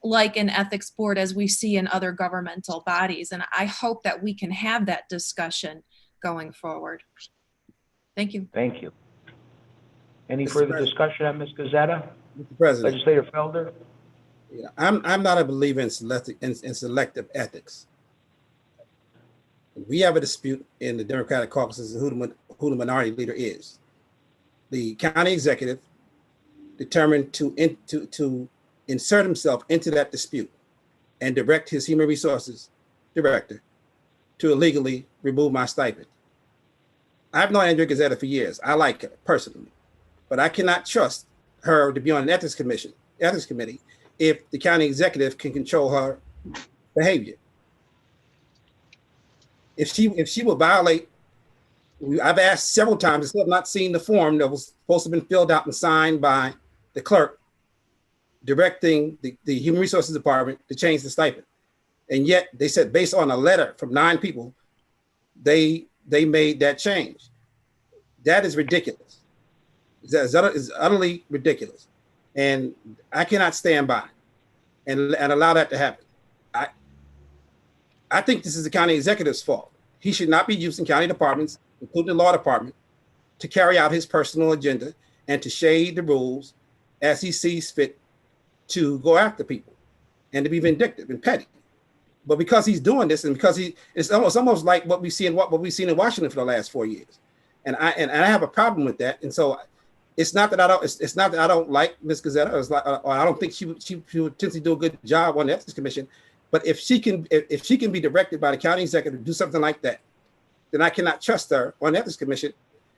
like an ethics board as we see in other governmental bodies. And I hope that we can have that discussion going forward. Thank you. Thank you. Any Mr. further President. discussion on Ms. Gazzetta? Mr. President, Legislator Felder? yeah, I'm not a believer in selective ethics. We have a dispute in the Democratic caucuses who the minority leader is. The county executive determined to insert himself into that dispute and direct his human resources director to illegally remove my stipend. I've known Andrea Gazzetta for years. I like her personally, but I cannot trust her to be on an ethics committee if the county executive can control her behavior. If she will violate, I've asked several times, I still have not seen the form that was supposed to have been filled out and signed by the clerk directing the Human Resources Department to change the stipend. And yet they said based on a letter from 9 people, they made that change. That is ridiculous. That is utterly ridiculous. And I cannot stand by and allow that to happen. I think this is the county executive's fault. He should not be using county departments, including the law department, to carry out his personal agenda and to shade the rules as he sees fit to go after people and to be vindictive and petty. But because he's doing this, and because it's almost like what we've seen in Washington for the last 4 years, and I have a problem with that. And so it's not that I don't like Ms. Gazetta, or I don't think she would potentially do a good job on the Ethics Commission. But if she can be directed by the county executive to do something like that, then I cannot trust her on the Ethics Commission,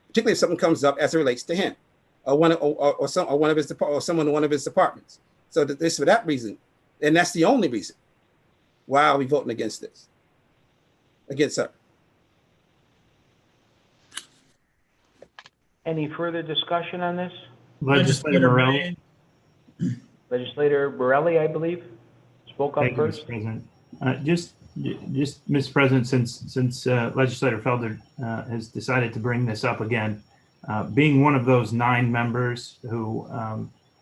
particularly if something comes up as it relates to him or someone in one of his departments. So this for that reason, and that's the only reason why I'll be voting against her. Any further discussion on this? Legislator Morelli. Legislator Borelli, I believe, spoke up Thank you, first. Mr. President. Just, Mr. President, since Legislator Felder has decided to bring this up again, being one of those 9 members who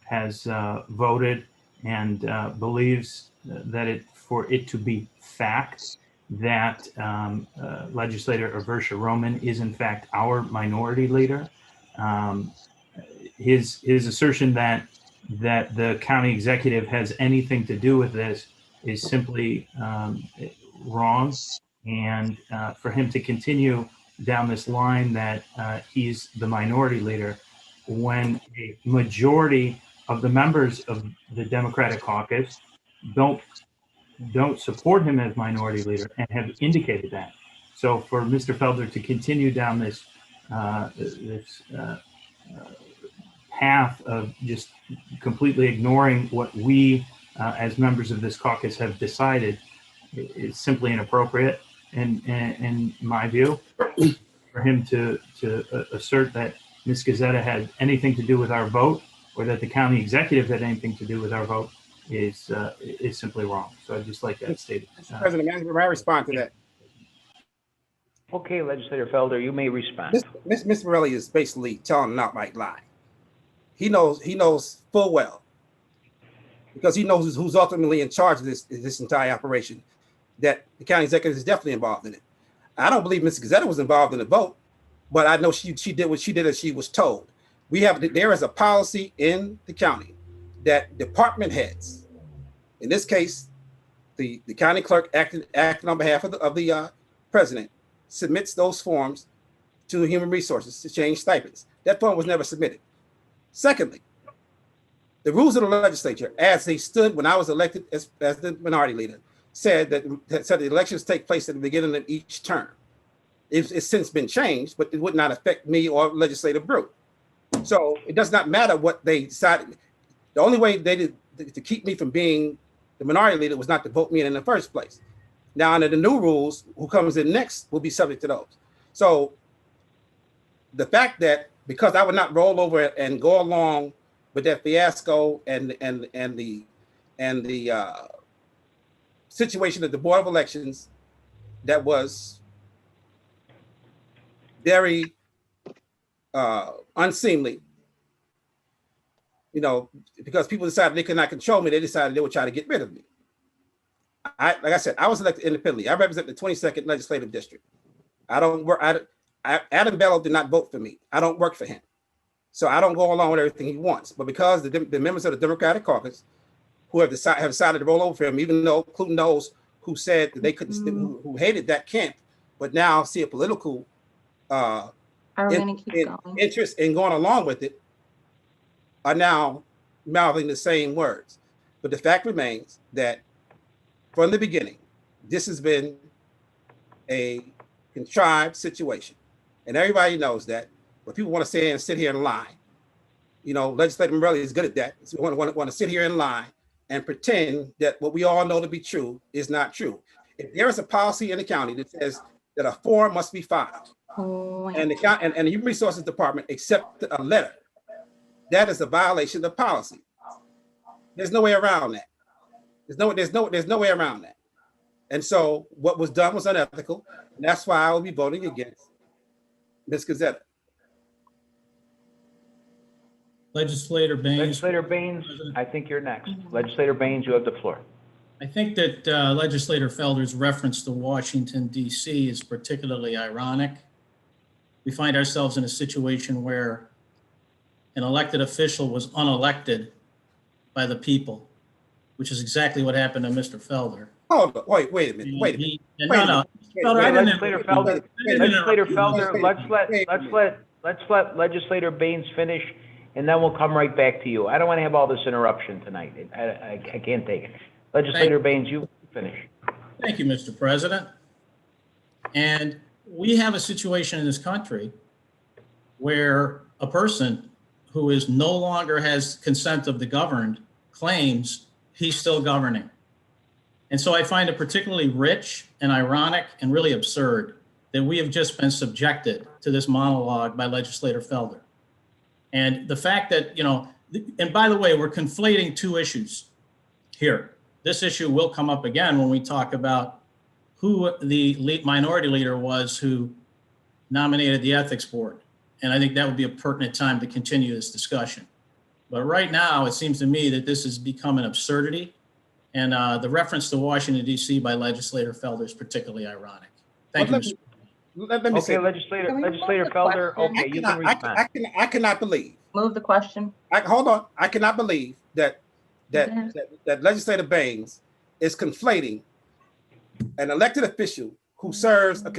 has voted and believes that for it to be fact that Legislator Aversa Roman is in fact our minority leader, his assertion that the county executive has anything to do with this is simply wrong. And for him to continue down this line that he's the minority leader when a majority of the members of the Democratic caucus don't support him as minority leader and have indicated that. So for Mr. Felder to continue down this path of just completely ignoring what we as members of this caucus have decided is simply inappropriate in my view. For him to assert that Ms. Gazetta had anything to do with our vote or that the county executive had anything to do with our vote is simply wrong. So I'd just like that stated. Mr. President, may I respond to that? Okay, Legislator Felder, you may respond. Mr. Morelli is basically telling an outright lie. He knows full well, because he knows who's ultimately in charge of this entire operation, that the county executive is definitely involved in it. I don't believe Ms. Gazetta was involved in the vote, but I know she did what she did as she was told. There is a policy in the county that department heads, in this case, the county clerk acting on behalf of the president, submits those forms to Human Resources to change stipends. That form was never submitted. Secondly, the rules of the legislature, as they stood when I was elected as the minority leader, said the elections take place at the beginning of each term. It's since been changed, but it would not affect me or Legislative Brew. So it does not matter what they decided. The only way they did to keep me from being the minority leader was not to vote me in the first place. Now, under the new rules, who comes in next will be subject to those. So the fact that because I would not roll over and go along with that fiasco and the situation at the Board of Elections that was very unseemly, because people decided they could not control me, they decided they would try to get rid of me. Like I said, I was elected independently. I represent the 22nd Legislative District. I don't work. Adam Bello did not vote for me. I don't work for him. So I don't go along with everything he wants. But because the members of the Democratic caucus who have decided to roll over for him, even though, including those who said that they couldn't, who hated that camp, but now see a political interest in going along with it, are now mouthing the same words. But the fact remains that from the beginning, this has been a contrived situation. And everybody knows that. But people want to say and sit here and lie. Legislator Morelli is good at that. So want to sit here and lie and pretend that what we all know to be true is not true. If there is a policy in the county that says that a form must be filed, and the Human Resources Department accepted a letter, that is a violation of policy. There's no way around that. There's no way around that. And so what was done was unethical, and that's why I will be voting against Ms. Gazetta. Legislator Baines. Legislator Baines, I think you're next. Legislator Baines, you have the floor. I think that Legislator Felder's reference to Washington, D.C. is particularly ironic we find ourselves in a situation where an elected official was unelected by the people, which is exactly what happened to Mr. Felder. Hold on, wait a minute, wait a minute. No. Felder, I Wait, didn't Legislator interrupt you. Felder, I didn't Legislator interrupt you. Felder, let's let Legislator Baines finish, and then we'll come right back to you. I don't want to have all this interruption tonight. I can't take it. Legislator Baines, you finish. Thank you, Mr. President. And we have a situation in this country where a person who is no longer has consent of the governed claims he's still governing. And so I find it particularly rich and ironic and really absurd that we have just been subjected to this monologue by Legislator Felder. And the fact that, and by the way, we're conflating two issues here. This issue will come up again when we talk about who the minority leader was who nominated the ethics board. And I think that would be a pertinent time to continue this discussion. But right now, it seems to me that this has become an absurdity. And the reference to Washington, D.C. by Legislator Felder is particularly ironic. Thank you, Mr. Let me say, Legislator Can we move Legislator the Felder, question? okay, you can respond. I cannot believe. Move the question. Hold on. I cannot believe that Legislator Baines is conflating an elected official who serves a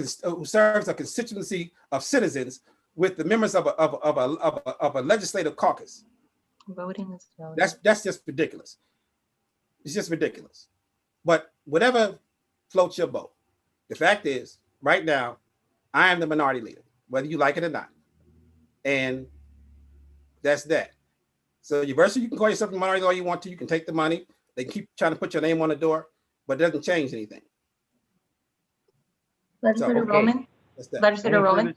constituency of citizens with the members of a legislative caucus. Voting is voting. That's just ridiculous. It's just ridiculous. But whatever floats your boat, the fact is, right now, I am the minority leader, whether you like it or not. And that's that. So you can call yourself a minority all you want to. You can take the money. They keep trying to put your name on the door, but it doesn't change anything. Legislator okay. Roman? That's that. Legislator Roman?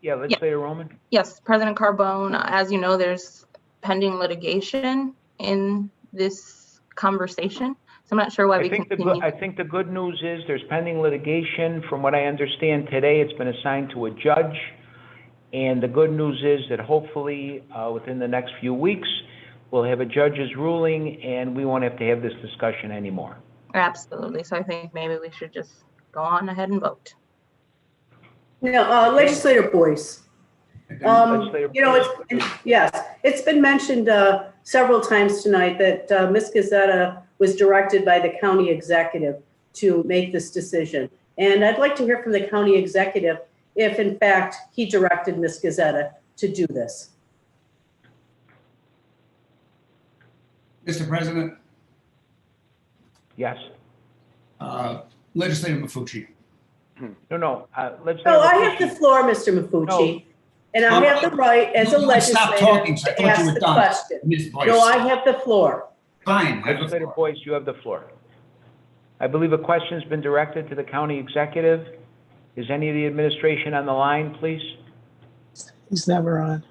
Yeah, Legislator Roman. Yes, President Carbone, as you know, there's pending litigation in this conversation. So I'm not sure why we continue. I think the good news is there's pending litigation. From what I understand today, it's been assigned to a judge. And the good news is that hopefully within the next few weeks, we'll have a judge's ruling and we won't have to have this discussion anymore. Absolutely. So I think maybe we should just go on ahead and vote. Legislator Boyce. It's been mentioned several times tonight that Ms. Gazzetta was directed by the county executive to make this decision. And I'd like to hear from the county executive if in fact he directed Ms. Gazzetta to do this. Mr. President, Yes. Legislator Mafucci. No. No, I have the floor, Mr. Mafucci. And I have the right as a legislator Stop talking, so I to thought you ask were the done. question. Ms. Boyce. No, I have the floor. Fine. have the Legislator floor. Boyce, you have the floor. I believe a question's been directed to the county executive. Is any of the administration on the line, please? He's never on.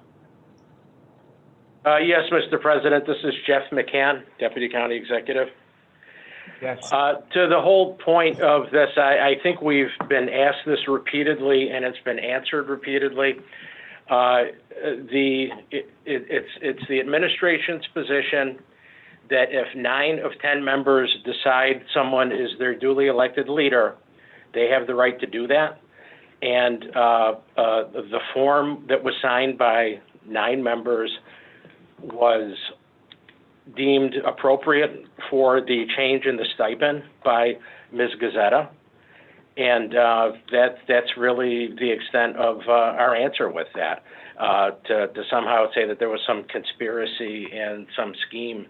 Yes, Mr. President, this is Jeff McCann, Deputy County Executive. Yes. To the whole point of this, I think we've been asked this repeatedly and it's been answered repeatedly. It's the administration's position that if 9 of 10 members decide someone is their duly elected leader, they have the right to do that. And the form that was signed by 9 members was deemed appropriate for the change in the stipend by Ms. Gazzetta. And that's really the extent of our answer with that. To somehow say that there was some conspiracy and some scheme.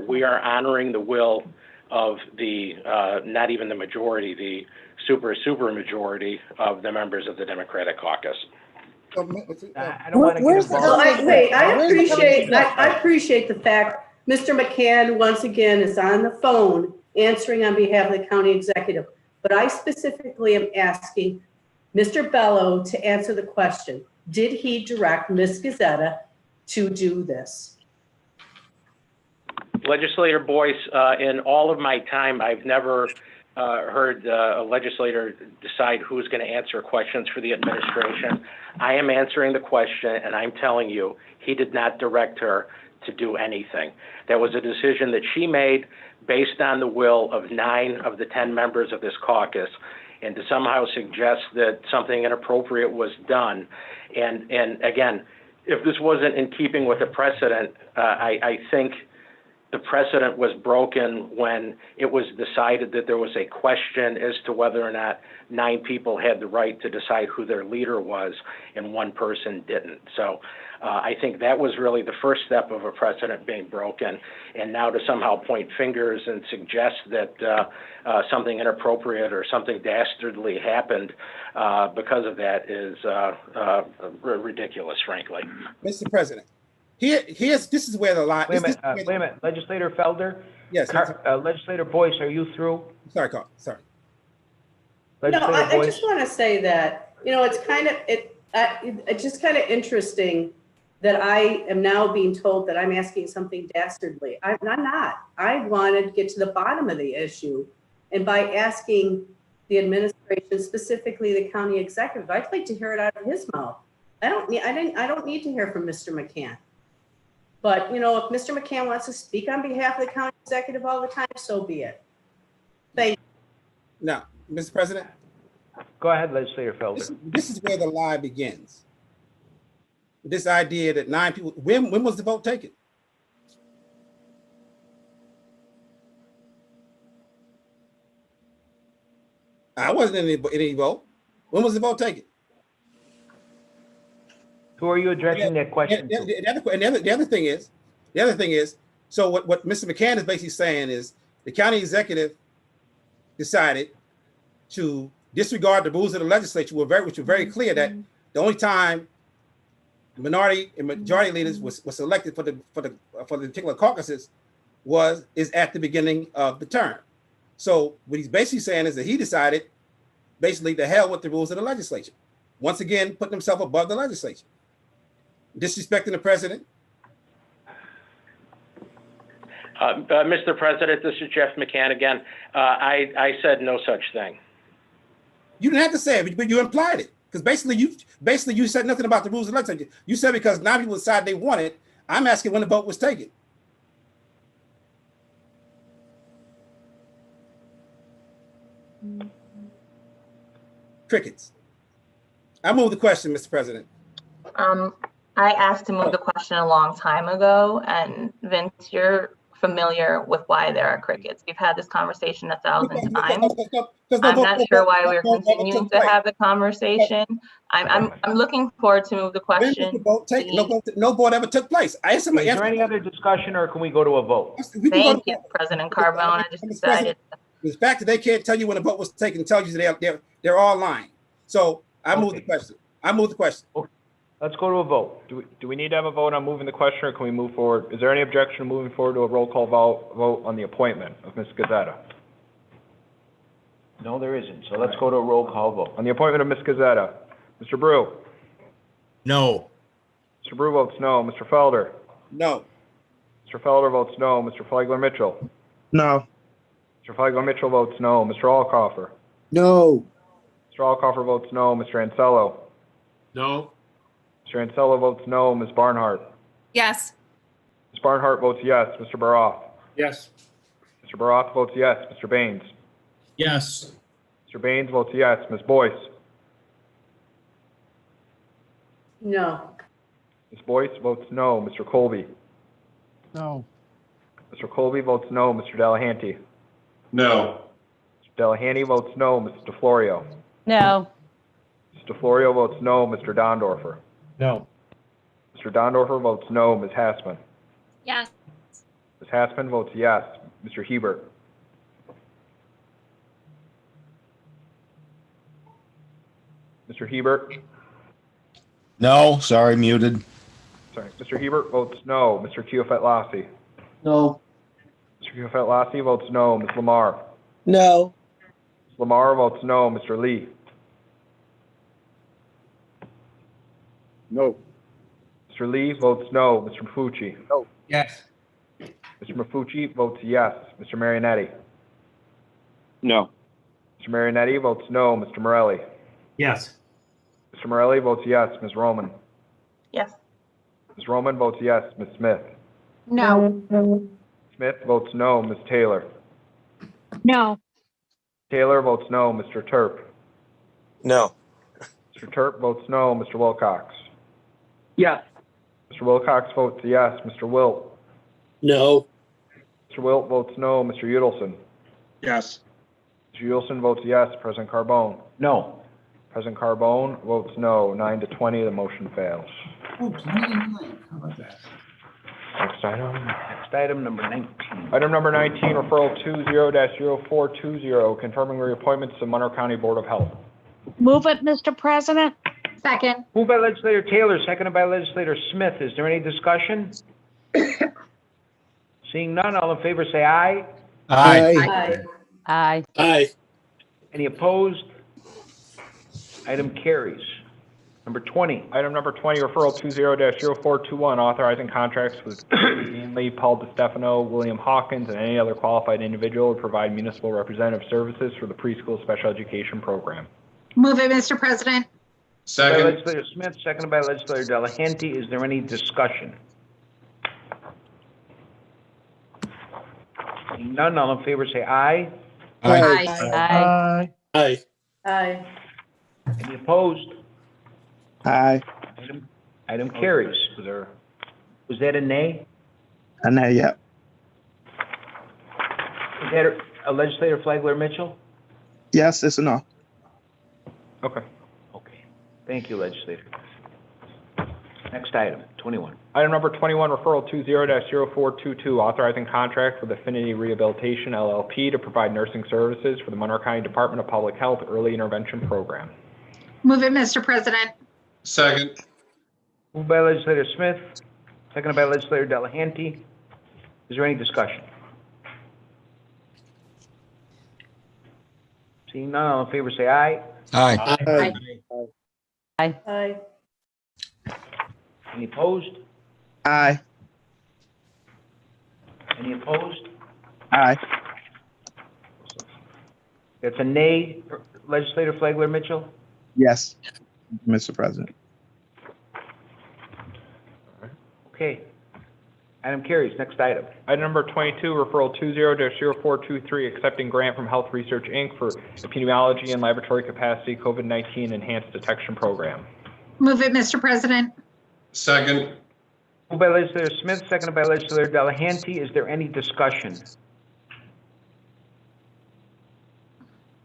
We are honoring the will of the, not even the majority, the super majority of the members of the Democratic caucus. I don't want to get involved. I appreciate the fact Mr. McCann, once again, is on the phone answering on behalf of the county executive. But I specifically am asking Mr. Bello to answer the question. Did he direct Ms. Gazzetta to do this? Legislator Boyce, in all of my time, I've never heard a legislator decide who's going to answer questions for the administration. I am answering the question, and I'm telling you, he did not direct her to do anything. That was a decision that she made based on the will of 9 of the 10 members of this caucus. and to somehow suggest that something inappropriate was done. And again, if this wasn't in keeping with the precedent, I think the precedent was broken when it was decided that there was a question as to whether or not 9 people had the right to decide who their leader was and 1 person didn't. So I think that was really the first step of a precedent being broken. And now to somehow point fingers and suggest that something inappropriate or something dastardly happened because of that is ridiculous, frankly. Mr. President, this is where the line. Wait a minute, Legislator Felder? Yes. Legislator Boyce, are you through? Sorry, Carl. Sorry. No, Legislator I Boyce? just want to say that, it's just kind of interesting that I am now being told that I'm asking something dastardly. I'm not. I wanted to get to the bottom of the issue. And by asking the administration, specifically the county executive, I'd like to hear it out of his mouth. I don't need to hear from Mr. McCann. But, if Mr. McCann wants to speak on behalf of the county executive all the time, so be it. Thank you. Now, Mr. President, Go ahead, Legislator Felder. this is where the lie begins. This idea that 9 people, when was the vote taken? I wasn't in any vote. When was the vote taken? Who are you addressing that question to? The other thing is, so what Mr. McCann is basically saying is the county executive decided to disregard the rules of the legislature, which were very clear that the only time minority and majority leaders was selected for the particular caucuses is at the beginning of the term. So what he's basically saying is that he decided basically to hell with the rules of the legislature. Once again, putting himself above the legislature, disrespecting the president. Mr. President, this is Jeff McCann again. I said no such thing. You didn't have to say it, but you implied it. Because basically you said nothing about the rules of the legislature. You said because 9 people decided they want it. I'm asking when the vote was taken. Crickets. I move the question, Mr. President. I asked to move the question a long time ago, and Vince, you're familiar with why there are crickets. We've had this conversation 1,000 times. I'm not sure why we're continuing to have the conversation. I'm looking forward to move the question. No vote ever took place. Is there any other discussion, or can we go to a vote? Thank you, President Carbone. I just decided. The fact that they can't tell you when a vote was taken tells you they're all lying. So I move the question. Let's go to a vote. Do we need to have a vote on moving the question, or can we move forward? Is there any objection to moving forward to a roll call vote on the appointment of Ms. Gazzetta? No, there isn't. So let's go to a roll call vote. On the appointment of Ms. Gazzetta, Mr. Brew? No. Mr. Brew votes no. Mr. Felder? No. Mr. Felder votes no. Mr. Flagler-Mitchell? No. Mr. Flagler-Mitchell votes no. Mr. Alcoffer? No. Mr. Alcoffer votes no. Mr. Ansello? No. Mr. Ansello votes no. Ms. Barnhart? Yes. Ms. Barnhart votes yes. Mr. Baroth? Yes. Mr. Baroth votes yes. Mr. Baines? Yes. Mr. Baines votes yes. Ms. Boyce? No. Ms. Boyce votes no. Mr. Colby? No. Mr. Colby votes no. Mr. Delahanty? No. Mr. Delahanty votes no. Mrs. DeFlorio? No. Mrs. DeFlorio votes no. Mr. Dondorfer? No. Mr. Dondorfer votes no. Ms. Hassman? Yes. Ms. Hassman votes yes. Mr. Hebert? Mr. Hebert? No, sorry, muted. Sorry. Mr. Hebert votes no. Mr. Chiofet-Lassie? No. Mr. Chiofet-Lassie votes no. Ms. Lamar? No. Ms. Lamar votes no. Mr. Lee? No. Mr. Lee votes no. Mr. Mafucci? Yes. Mr. Mafucci votes yes. Mr. Marinetti? No. Mr. Marinetti votes no. Mr. Morelli? Yes. Mr. Morelli votes yes. Ms. Roman? Yes. Ms. Roman votes yes. Ms. Smith? No. Smith votes no. Ms. Taylor? No. Taylor votes no. Mr. Terp? No. Mr. Terp votes no. Mr. Wilcox? Yes. Mr. Wilcox votes yes. Mr. Wilt? No. Mr. Wilt votes no. Mr. Udelson? Yes. Mr. Udelson votes yes. President Carbone? No. President Carbone votes no. 9-20, the motion fails. Oh, 29. How about that? Next item. Next item, number 19. Item number 19, referral 20-0420, confirming reappointments to Monroe County Board of Health. Move it, Mr. President. Second. Moved by legislator Taylor, seconded by legislator Smith. Is there any discussion? Seeing none, all in favor say aye. Aye. Aye. Aye. Any opposed? Item carries. Number 20. Item number 20, referral 20-0421, authorizing contracts with Dean Lee, Paul DeStefano, William Hawkins, and any other qualified individual to provide municipal representative services for the preschool special education program. Move it, Mr. President. By legislator Smith, seconded by legislator Delahanty. Is there any discussion? Seeing none, all in favor say aye. Aye. Aye. Aye. Any opposed? Aye. Item carries. Was that a nay? Nay, yeah. Was that a legislator Flagler Mitchell? Yes, it's a no. Okay. Okay. Thank you, legislator. Next item, 21. Item number 21, referral 20-0422, authorizing contract with Affinity Rehabilitation LLP to provide nursing services for the Monroe County Department of Public Health Early Intervention Program. Move it, Mr. President. Second. Moved by legislator Smith, seconded by legislator Delahanty. Is there any discussion? Seeing none, all in favor say aye. Aye. Aye. Any opposed? Aye. Any opposed? Aye. That's a nay, legislator Flagler Mitchell? Yes, Mr. President. Okay. Item carries. Next item. Item number 22, referral 20-0423, accepting grant from Health Research, Inc. for epidemiology and laboratory capacity COVID-19 enhanced detection program. Move it, Mr. President. Second. Moved by legislator Smith, seconded by legislator Delahanty. Is there any discussion?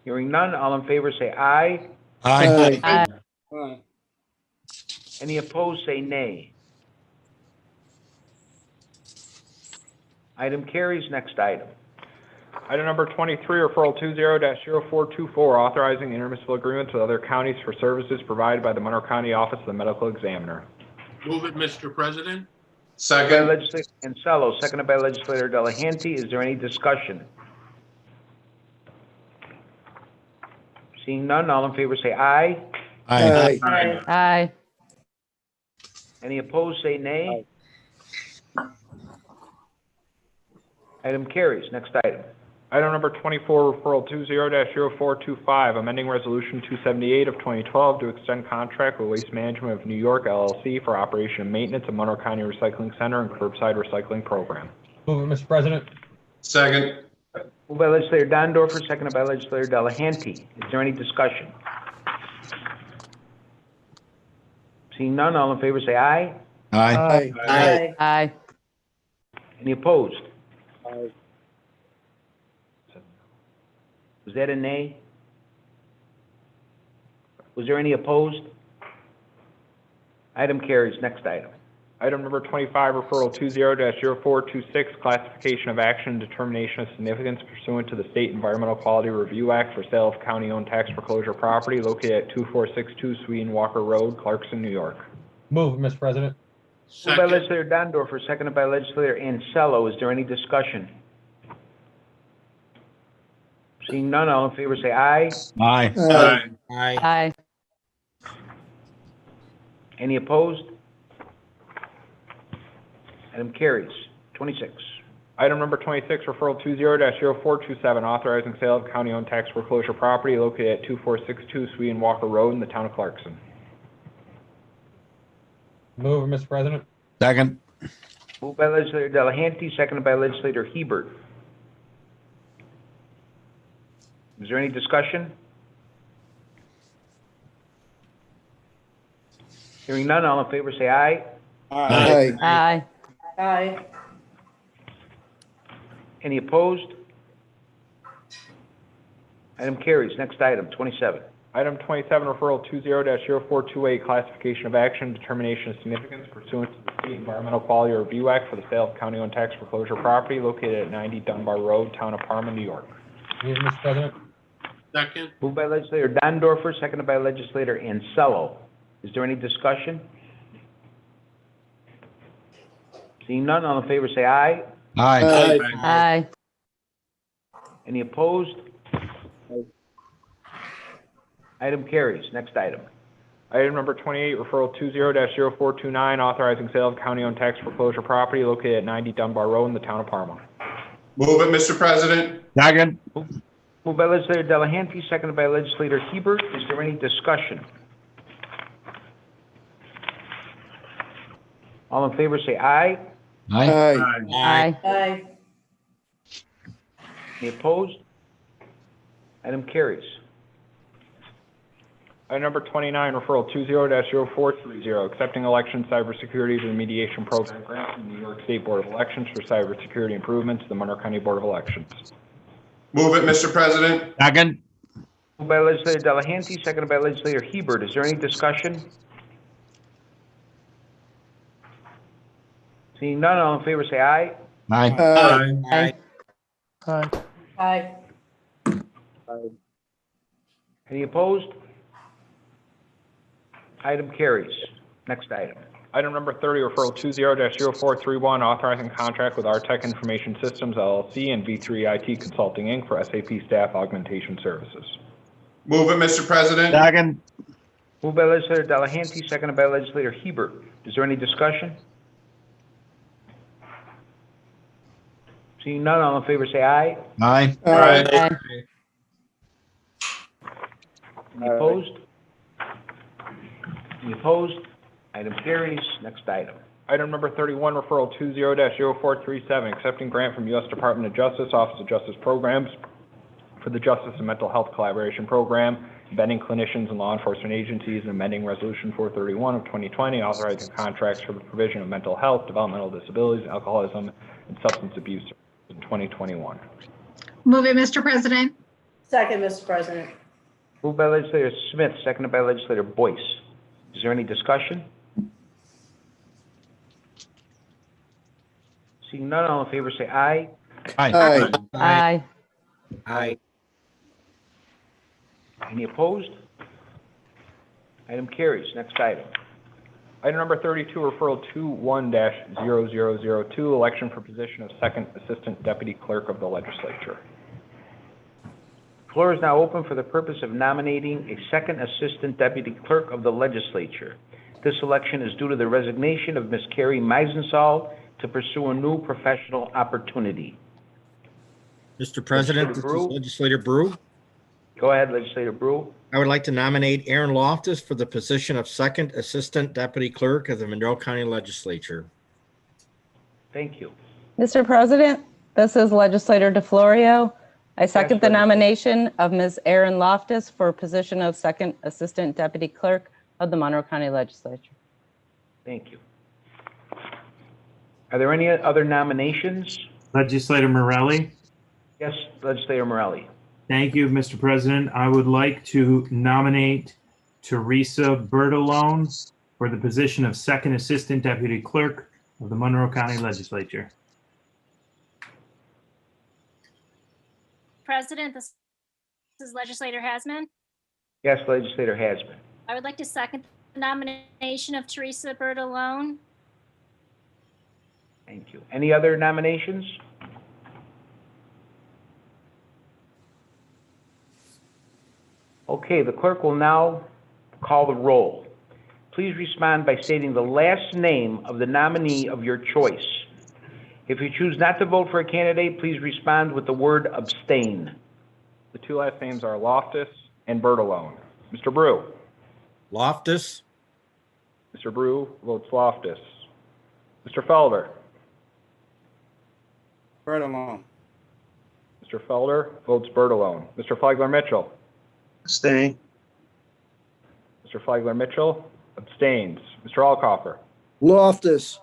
Hearing none, all in favor say aye. Aye. Any opposed say nay. Item carries. Next item. Item number 23, referral 20-0424, authorizing intermunicipal agreements with other counties for services provided by the Monroe County Office of the Medical Examiner. Move it, Mr. President. By Second. legislator Kinsella, seconded by legislator Delahanty. Is there any discussion? Seeing none, all in favor say aye. Aye. Aye. Any opposed say nay. Item carries. Next item. Item number 24, referral 20-0425, amending resolution 278 of 2012 to extend contract with Waste Management of New York LLC for operation and maintenance of Monroe County Recycling Center and curbside recycling program. Move it, Mr. President. Second. Moved by legislator Dondorfer, seconded by legislator Delahanty. Is there any discussion? Seeing none, all in favor say aye. Aye. Aye. Aye. Any opposed? Aye. Was that a nay? Was there any opposed? Item carries. Next item. Item number 25, referral 20-0426, classification of action, determination of significance pursuant to the State Environmental Quality Review Act for sale of county-owned tax foreclosure property located at 2462 Sweden Walker Road, Clarkson, New York. Move it, Mr. President. Moved by legislator Dondorfer, seconded by legislator Ansello. Is there any discussion? Seeing none, all in favor say aye. Aye. Aye. Any opposed? Item carries. 26. Item number 26, referral 20-0427, authorizing sale of county-owned tax foreclosure property located at 2462 Sweden Walker Road in the town of Clarkson. Move it, Mr. President. Second. Moved by legislator Delahanty, seconded by legislator Hebert. Is there any discussion? Hearing none, all in favor say aye. Aye. Aye. Aye. Any opposed? Item carries. Next item, 27. Item 27, referral 20-0428, classification of action, determination of significance pursuant to the State Environmental Quality Review Act for the sale of county-owned tax foreclosure property located at 90 Dunbar Road, Town of Parma, New York. Move it, Mr. President. Second. Moved by legislator Dondorfer, seconded by legislator Ansello. Is there any discussion? Seeing none, all in favor say aye. Aye. Aye. Any opposed? Item carries. Next item. Item number 28, referral 20-0429, authorizing sale of county-owned tax foreclosure property located at 90 Dunbar Road in the Town of Parma. Move it, Mr. President. Second. Moved by legislator Delahanty, seconded by legislator Hebert. Is there any discussion? All in favor say aye. Aye. Aye. Aye. Any opposed? Item carries. Item number 29, referral 20-0430, accepting election cybersecurity remediation program grant from the New York State Board of Elections for cybersecurity improvements to the Monroe County Board of Elections. Move it, Mr. President. Second. Moved by legislator Delahanty, seconded by legislator Hebert. Is there any discussion? Seeing none, all in favor say aye. Aye. Aye. Aye. Any opposed? Item carries. Next item. Item number 30, referral 20-0431, authorizing contract with Artech Information Systems LLC and V3 IT Consulting Inc. for SAP staff augmentation services. Move it, Mr. President. Second. Moved by legislator Delahanty, seconded by legislator Hebert. Is there any discussion? Seeing none, all in favor say aye. Aye. Aye. Any opposed? Any opposed? Item carries. Next item. Item number 31, referral 20-0437, accepting grant from U.S. Department of Justice, Office of Justice Programs for the Justice and Mental Health Collaboration Program, embedding clinicians and law enforcement agencies, and amending Resolution 431 of 2020, authorizing contracts for the provision of mental health, developmental disabilities, alcoholism, and substance abuse in 2021. Move it, Mr. President. Second, Mr. President. Moved by legislator Smith, seconded by legislator Boyce. Is there any discussion? Seeing none, all in favor say aye. Aye. Aye. Aye. Any opposed? Item carries. Next item. Item number 32, referral 21-0002, election for position of Second Assistant Deputy Clerk of the Legislature. Floor is now open for the purpose of nominating a second Assistant Deputy Clerk of the Legislature. This election is due to the resignation of Ms. Carrie Meisenthal to pursue a new professional opportunity. Mr. President, this is Brew. Legislator Brew. Go ahead, Legislator Brew. I would like to nominate Aaron Loftus for the position of Second Assistant Deputy Clerk of the Monroe County Legislature. Thank you. Mr. President, this is Legislator DeFlorio. I second the nomination of Ms. Erin Loftus for position of Second Assistant Deputy Clerk of the Monroe County Legislature. Thank you. Are there any other nominations? Legislator Morelli. Yes, Legislator Morelli. Thank you, Mr. President. I would like to nominate Teresa Bertolone for the position of Second Assistant Deputy Clerk of the Monroe County Legislature. President, this is Legislator Hasman. Yes, Legislator Hasman. I would like to second the nomination of Teresa Bertolone. Thank you. Any other nominations? Okay, the clerk will now call the roll. Please respond by stating the last name of the nominee of your choice. If you choose not to vote for a candidate, please respond with the word abstain. The two last names are Loftus and Bertolone. Mr. Brew. Loftus. Mr. Brew votes Loftus. Mr. Felder. Bertolone. Mr. Felder votes Bertolone. Mr. Flagler Mitchell. Abstain. Mr. Flagler Mitchell Abstains. Mr. Alcoffer. Loftus.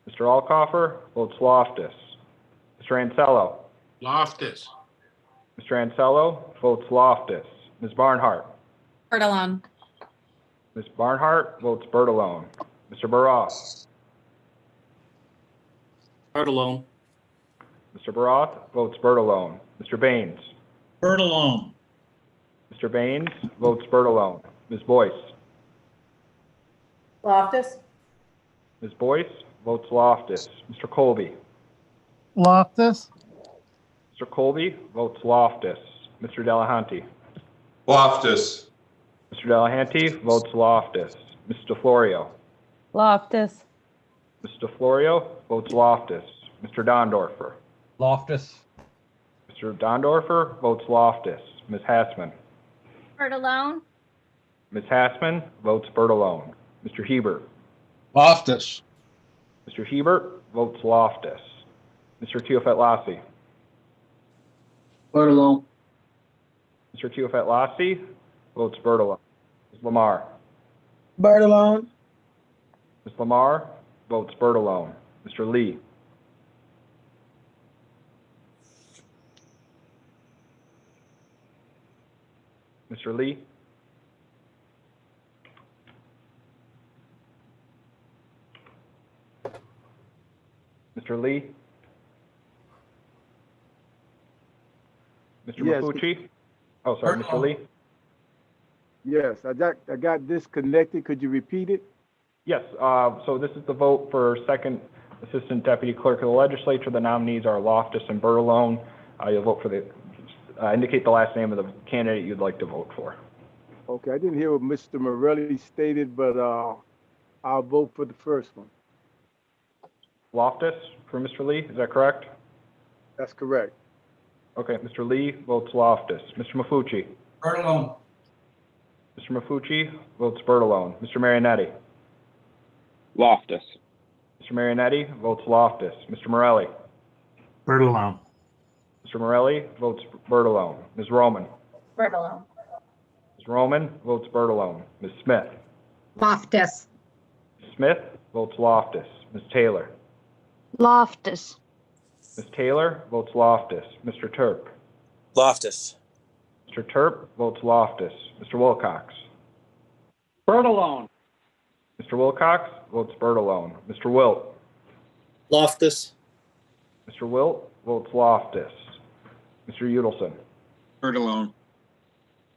Mr. Alcoffer votes Loftus. Mr. Ansello. Loftus. Mr. Ansello votes Loftus. Ms. Barnhart. Bertolone. Ms. Barnhart votes Bertolone. Mr. Baroth. Bertolone. Mr. Baroth votes Bertolone. Mr. Baines. Bertolone. Mr. Baines votes Bertolone. Ms. Boyce. Loftus? Ms. Boyce votes Loftus. Mr. Colby. Loftus. Mr. Colby votes Loftus. Mr. Delahanty. Loftus. Mr. Delahanty votes Loftus. Ms. DeFlorio. Loftus. Ms. DeFlorio votes Loftus. Mr. Dondorfer. Loftus. Mr. Dondorfer votes Loftus. Ms. Hassman. Bertolone. Ms. Hassman votes Bertolone. Mr. Hebert. Loftus. Mr. Hebert votes Loftus. Mr. Teofet-Lassie. Bertolone. Mr. Teofet-Lassie votes Bertolone. Ms. Lamar. Bertolone. Ms. Lamar votes Bertolone. Mr. Lee. Mr. Lee. Mr. Lee. Mr. Yes. Mafucci. Oh, sorry, Mr. Lee. Yes, I got disconnected. Could you repeat it? Yes, so this is the vote for second Assistant Deputy Clerk of the Legislature. The nominees are Loftus and Bertolone. You'll vote for indicate the last name of the candidate you'd like to vote for. Okay, I didn't hear what Mr. Morelli stated, but I'll vote for the first one. Loftus for Mr. Lee, is that correct? That's correct. Okay, Mr. Lee votes Loftus. Mr. Mafucci. Bertolone. Mr. Mafucci votes Bertolone. Mr. Marinetti. Loftus. Mr. Marinetti votes Loftus. Mr. Morelli. Bertolone. Mr. Morelli votes Bertolone. Ms. Roman. Bertolone. Ms. Roman votes Bertolone. Ms. Smith. Loftus. Ms. Smith votes Loftus. Ms. Taylor. Loftus. Ms. Taylor votes Loftus. Mr. Turp. Loftus. Mr. Turp votes Loftus. Mr. Wilcox. Bertolone. Mr. Wilcox votes Bertolone. Mr. Wilt. Loftus. Mr. Wilt votes Loftus. Mr. Udelson. Bertolone.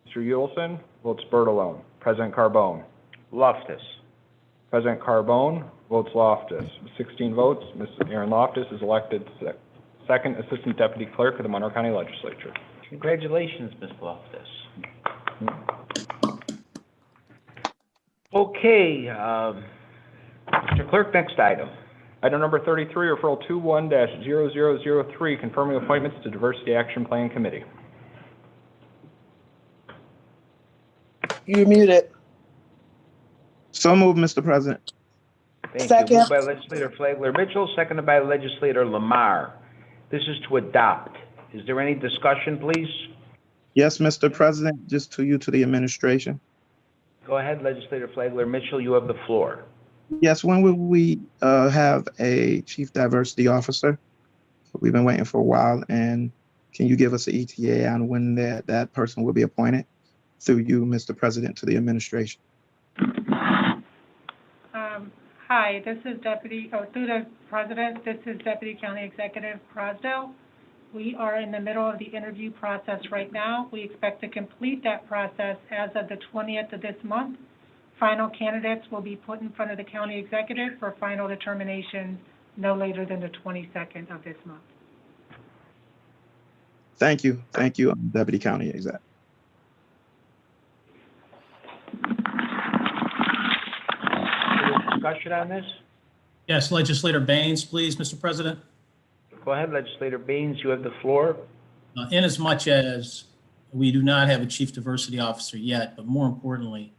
Mr. Udelson votes Bertolone. President Carbone. Loftus. President Carbone votes Loftus. With 16 votes, Ms. Erin Loftus is elected second Assistant Deputy Clerk of the Monroe County Legislature. Congratulations, Ms. Loftus. Okay, Mr. Clerk, next item. Item number 33, referral 21-0003, confirming appointments to Diversity Action Plan Committee. You muted. So moved, Mr. President. Thank Second. you. Moved by Legislator Flagler Mitchell, seconded by Legislator Lamar. This is to adopt. Is there any discussion, please? Yes, Mr. President, just to you, to the administration. Go ahead, Legislator Flagler Mitchell, you have the floor. Yes, when will we have a chief diversity officer? We've been waiting for a while, and can you give us an ETA on when that person will be appointed? Through you, Mr. President, to the administration. Hi, this is through the President, this is Deputy County Executive Crosdale. We are in the middle of the interview process right now. We expect to complete that process as of the 20th of this month. Final candidates will be put in front of the county executive for final determination no later than the 22nd of this month. Thank you, Deputy County Exec. Any discussion on this? Yes, Legislator Baines, please, Mr. President. Go ahead, Legislator Baines, you have the floor. Inasmuch as we do not have a chief diversity officer yet, but more importantly,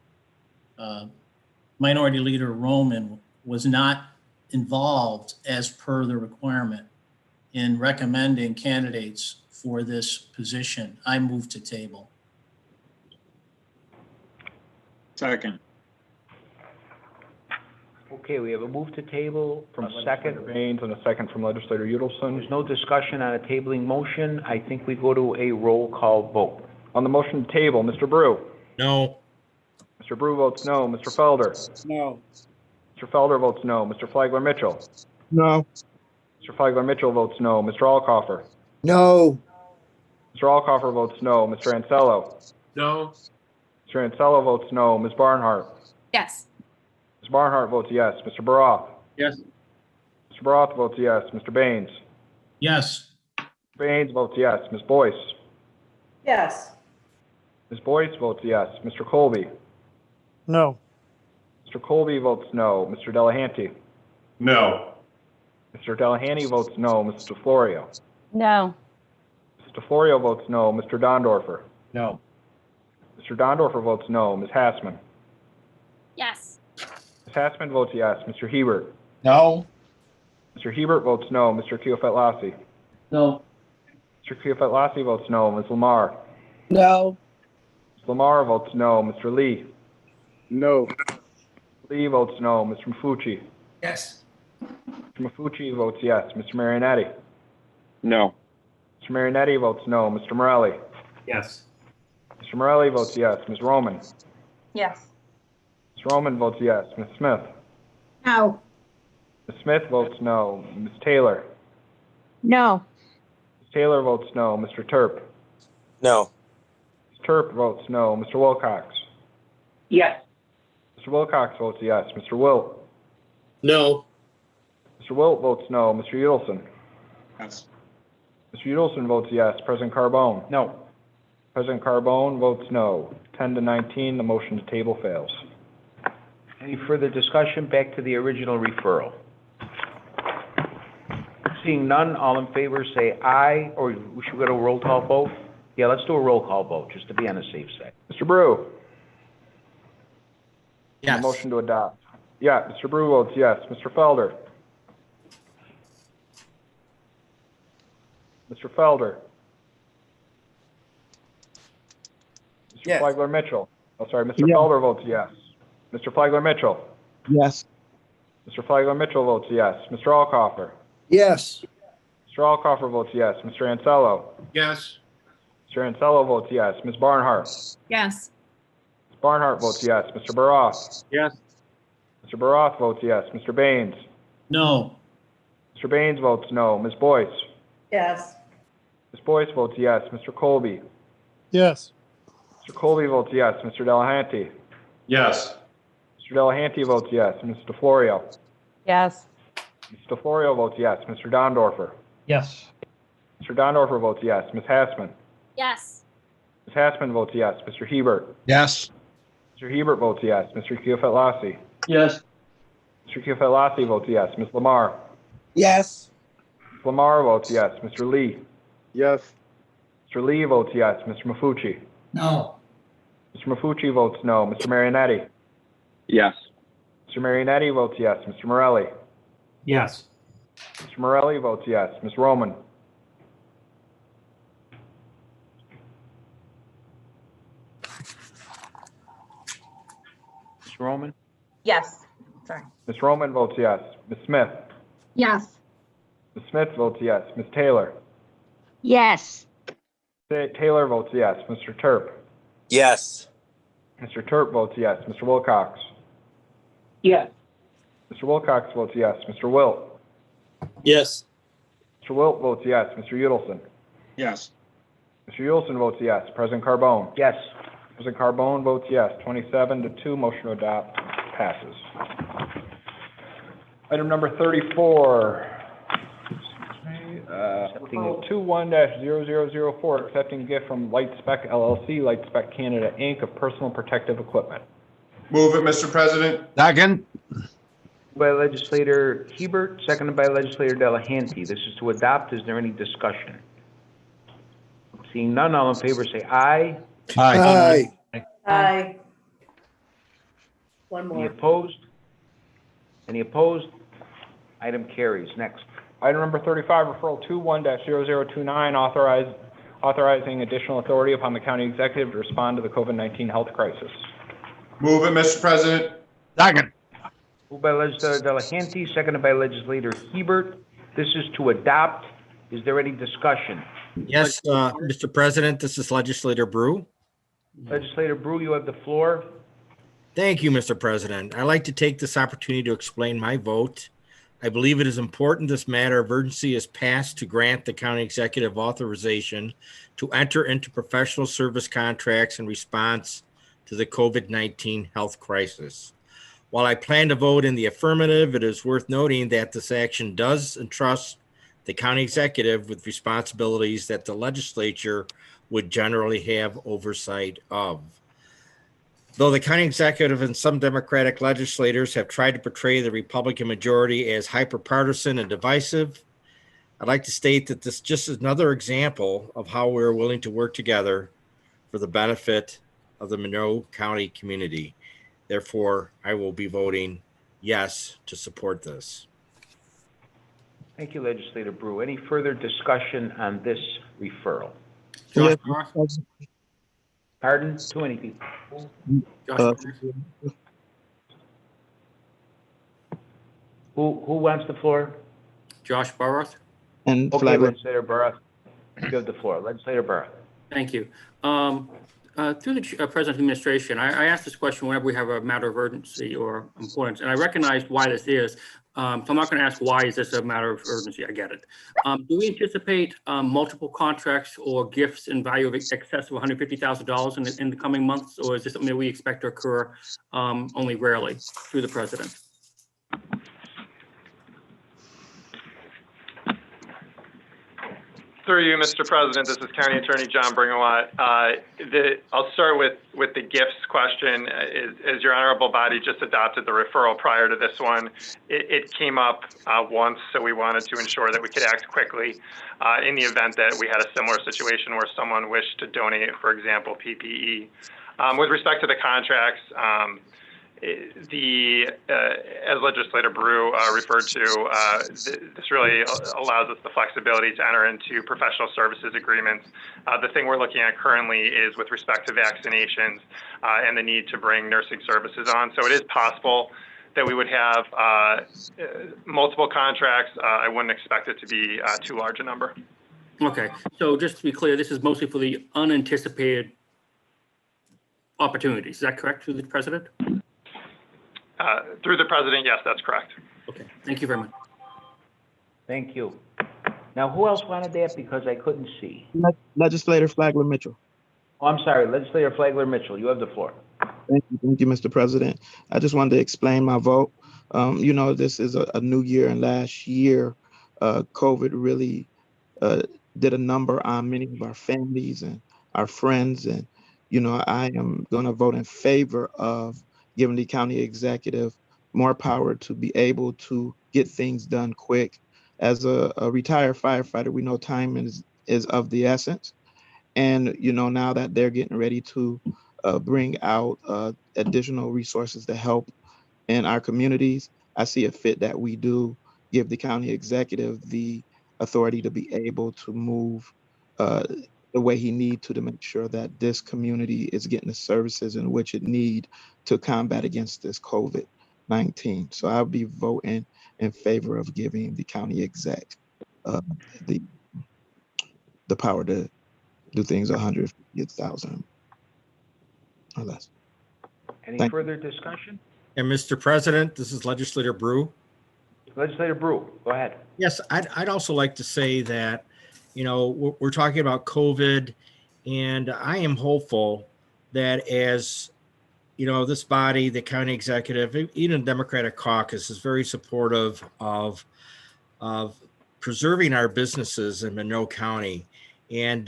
Minority Leader Roman was not involved as per the requirement in recommending candidates for this position. I move to table. Second. Okay, we have a move to table from Legislator second. Baines and a second from Legislator Udelson. There's no discussion on a tabling motion. I think we go to a roll call vote. On the motion to table, Mr. Brew. No. Mr. Brew votes no. Mr. Felder. No. Mr. Felder votes no. Mr. Flagler Mitchell. No. Mr. Flagler Mitchell votes no. Mr. Alcoffer. No. Mr. Alcoffer votes no. Mr. Ansello. No. Mr. Ansello votes no. Ms. Barnhart. Yes. Ms. Barnhart votes yes. Mr. Baroth. Yes. Mr. Baroth votes yes. Mr. Baines. Yes. Baines votes yes. Ms. Boyce. Yes. Ms. Boyce votes yes. Mr. Colby. No. Mr. Colby votes no. Mr. Delahanty. No. Mr. Delahanty votes no. Mrs. DeFlorio. No. Mrs. DeFlorio votes no. Mr. Dondorfer. No. Mr. Dondorfer votes no. Ms. Hassman. Yes. Ms. Hassman votes yes. Mr. Hebert. No. Mr. Hebert votes no. Mr. Keofet-Lassie. No. Mr. Keofet-Lassie votes no. Ms. Lamar. No. Ms. Lamar votes no. Mr. Lee. No. Lee votes no. Mr. Mafucci. Yes. Mr. Mafucci votes yes. Mr. Marinetti. No. Mr. Marinetti votes no. Mr. Morelli. Yes. Mr. Morelli votes yes. Ms. Roman. Yes. Ms. Roman votes yes. Ms. Smith. No. Ms. Smith votes no. Ms. Taylor. No. Ms. Taylor votes no. Mr. Turp. No. Ms. Turp votes no. Mr. Wilcox. Yes. Mr. Wilcox votes yes. Mr. Wilt. No. Mr. Wilt votes no. Mr. Udelson. Yes. Mr. Udelson votes yes. President Carbone. No. President Carbone votes no. 10 to 19, the motion to table fails. Any further discussion? Back to the original referral. Seeing none, all in favor say aye, or we should go to a roll call vote? Yeah, let's do a roll call vote, just to be on the safe side. Mr. Brew. Yes. The motion to adopt. Yeah, Mr. Brew votes yes. Mr. Felder. Mr. Felder. Mr. Yes. Flagler Mitchell. Oh, sorry, Mr. Yeah. Felder votes yes. Mr. Flagler Mitchell. Yes. Mr. Flagler Mitchell votes yes. Mr. Alcoffer. Yes. Mr. Alcoffer votes yes. Mr. Ansello. Yes. Mr. Ansello votes yes. Ms. Barnhart. Yes. Ms. Barnhart votes yes. Mr. Baroth. Yes. Mr. Baroth votes yes. Mr. Baines. No. Mr. Baines votes no. Ms. Boyce. Yes. Ms. Boyce votes yes. Mr. Colby. Yes. Mr. Colby votes yes. Mr. Delahanty. Yes. Mr. Delahanty votes yes. Ms. DeFlorio. Yes. Ms. DeFlorio votes yes. Mr. Dondorfer. Yes. Mr. Dondorfer votes yes. Ms. Hassman. Yes. Ms. Hassman votes yes. Mr. Hebert. Yes. Mr. Hebert votes yes. Mr. Keofet-Lassie. Yes. Mr. Keofet-Lassie votes yes. Ms. Lamar. Yes. Ms. Lamar votes yes. Mr. Lee. Yes. Mr. Lee votes yes. Mr. Mafucci. No. Mr. Mafucci votes no. Mr. Marinetti. Yes. Mr. Marinetti votes yes. Mr. Morelli. Yes. Mr. Morelli votes yes. Ms. Roman. Ms. Roman? Yes. Sorry. Ms. Roman votes yes. Ms. Smith. Yes. Ms. Smith votes yes. Ms. Taylor. Yes. Taylor votes yes. Mr. Turp. Yes. Mr. Turp votes yes. Mr. Wilcox. Yes. Mr. Wilcox votes yes. Mr. Wilt. Yes. Mr. Wilt votes yes. Mr. Udelson. Yes. Mr. Udelson votes yes. President Carbone. Yes. President Carbone votes yes. 27 to 2, motion to adopt passes. Item number 34. Referral 21-0004, accepting gift from Light Spec LLC, Light Spec Canada Inc. of personal protective equipment. Move it, Mr. President. Second. By legislator Hebert, seconded by legislator Delahanty. This is to adopt. Is there any discussion? Seeing none, all in favor say aye. Aye. Aye. One Any more. opposed? Any opposed? Item carries. Next. Item number 35, referral 21-0029, authorizing additional authority upon the county executive to respond to the COVID-19 health crisis. Move it, Mr. President. Second. Moved by legislator Delahanty, seconded by legislator Hebert. This is to adopt. Is there any discussion? Yes, Mr. President, this is Legislator Brew. Legislator Brew, you have the floor. Thank you, Mr. President. I'd like to take this opportunity to explain my vote. I believe it is important this matter of urgency is passed to grant the county executive authorization to enter into professional service contracts in response to the COVID-19 health crisis. While I plan to vote in the affirmative, it is worth noting that this action does entrust the county executive with responsibilities that the legislature would generally have oversight of. Though the county executive and some Democratic legislators have tried to portray the Republican majority as hyperpartisan and divisive, I'd like to state that this just is another example of how we're willing to work together for the benefit of the Monroe County community. Therefore, I will be voting yes to support this. Thank you, Legislator Brew. Any further discussion on this referral? Yes, Pardon? Too many people. Who wants the floor? Josh Barroth. And Okay, Flagler. Legislator Barroth, you have the floor. Legislator Barroth. Thank you. Through the President's administration, I ask this question whenever we have a matter of urgency or importance, and I recognize why this is. So I'm not going to ask why is this a matter of urgency. I get it. Do we anticipate multiple contracts or gifts in value of excess of $150,000 in the coming months, or is this something that we expect to occur only rarely through the President? Through you, Mr. President, this is County Attorney John Bringawat. I'll start with the gifts question. As your honorable body just adopted the referral prior to this one, it came up once, so we wanted to ensure that we could act quickly in the event that we had a similar situation where someone wished to donate, for example, PPE. With respect to the contracts, as Legislator Brew referred to, this really allows us the flexibility to enter into professional services agreements. The thing we're looking at currently is with respect to vaccinations and the need to bring nursing services on. So it is possible that we would have multiple contracts. I wouldn't expect it to be too large a number. Okay, so just to be clear, this is mostly for the unanticipated opportunities. Is that correct, through the President? Through the President, yes, that's correct. Okay, thank you very much. Thank you. Now, who else wanted that? Because I couldn't see. Legislator Flagler Mitchell. Oh, I'm sorry, Legislator Flagler Mitchell, you have the floor. Thank you, Mr. President. I just wanted to explain my vote. You know, this is a new year, and last year, COVID really did a number on many of our families and our friends. And, you know, I am going to vote in favor of giving the county executive more power to be able to get things done quick. As a retired firefighter, we know time is of the essence. And, you know, now that they're getting ready to bring out additional resources to help in our communities, I see it fit that we do give the county executive the authority to be able to move the way he needs to make sure that this community is getting the services in which it need to combat against this COVID-19. So I'll be voting in favor of giving the county exec the power to do things 150,000 or less. Any further discussion? And Mr. President, this is Legislator Brew. Legislator Brew, go ahead. Yes, I'd also like to say that, you know, we're talking about COVID, and I am hopeful that as, you know, this body, the county executive, even the Democratic caucus is very supportive of preserving our businesses in Monroe County. And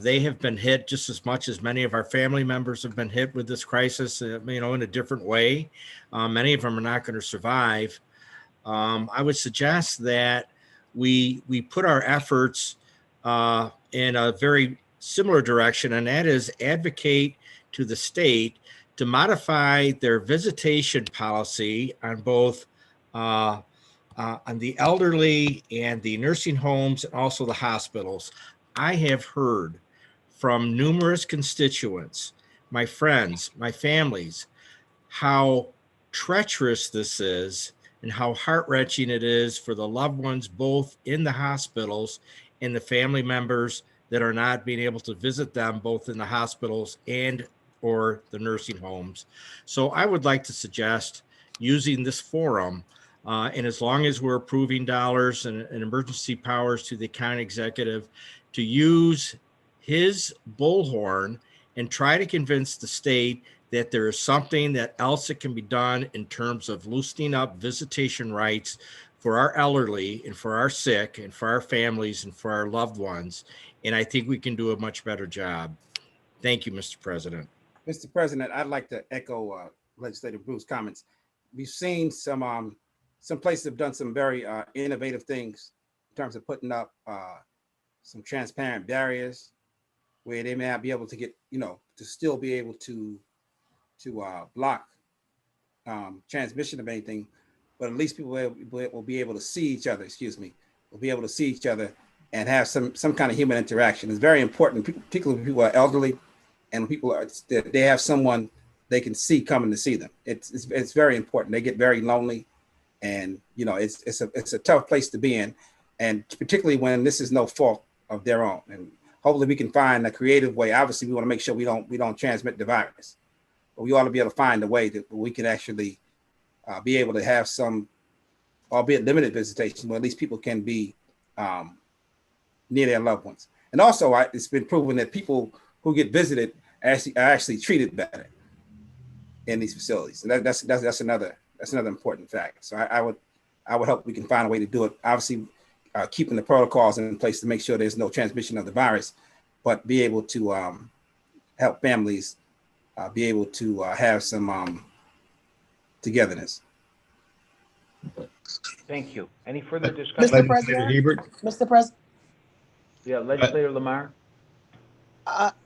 they have been hit just as much as many of our family members have been hit with this crisis, you know, in a different way. Many of them are not going to survive. I would suggest that we put our efforts in a very similar direction, and that is advocate to the state to modify their visitation policy on both on the elderly and the nursing homes and also the hospitals. I have heard from numerous constituents, my friends, my families, how treacherous this is and how heart-wrenching it is for the loved ones both in the hospitals and the family members that are not being able to visit them both in the hospitals and or the nursing homes. So I would like to suggest using this forum, and as long as we're approving dollars and emergency powers to the county executive, to use his bullhorn and try to convince the state that there is something that else that can be done in terms of loosening up visitation rights for our elderly and for our sick and for our families and for our loved ones. And I think we can do a much better job. Thank you, Mr. President. Mr. President, I'd like to echo Legislator Bruce's comments. We've seen some places have done some very innovative things in terms of putting up some transparent barriers where they may not be able to get, to still be able to block transmission of anything, but at least people will be able to see each other, will be able to see each other and have some kind of human interaction. It's very important, particularly when people are elderly and people they have someone they can see coming to see them. It's very important. They get very lonely, and it's a tough place to be in, and particularly when this is no fault of their own. And hopefully we can find a creative way. Obviously, we want to make sure we don't transmit the virus, but we ought to be able to find a way that we can actually be able to have some, albeit limited visitation, where at least people can be near their loved ones. And also, it's been proven that people who get visited are actually treated better in these facilities. And that's another important fact. So I would hope we can find a way to do it. Obviously, keeping the protocols in place to make sure there's no transmission of the virus, but be able to help families be able to have some togetherness. Thank you. Any further discussion? Mr. President, Mr. President. Yeah, Legislator Lamar.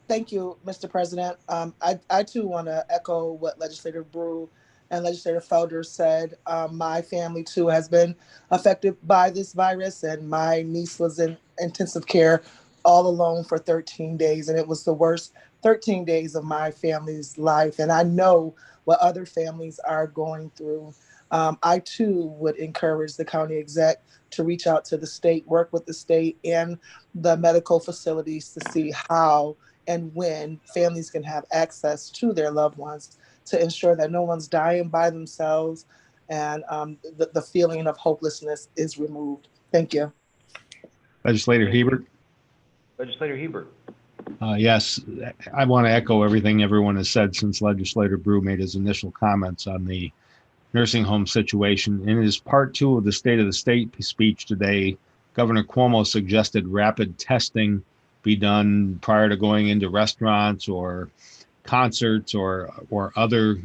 Thank you, Mr. President. I too want to echo what Legislator Brew and Legislator Felder said. My family too has been affected by this virus, and my niece was in intensive care all alone for 13 days, and it was the worst 13 days of my family's life. And I know what other families are going through. I too would encourage the county exec to reach out to the state, work with the state and the medical facilities to see how and when families can have access to their loved ones to ensure that no one's dying by themselves and the feeling of hopelessness is removed. Thank you. Legislator Hebert. Legislator Hebert. Yes, I want to echo everything everyone has said since Legislator Brew made his initial comments on the nursing home situation. In his part 2 of the State of the State speech today, Governor Cuomo suggested rapid testing be done prior to going into restaurants or concerts or other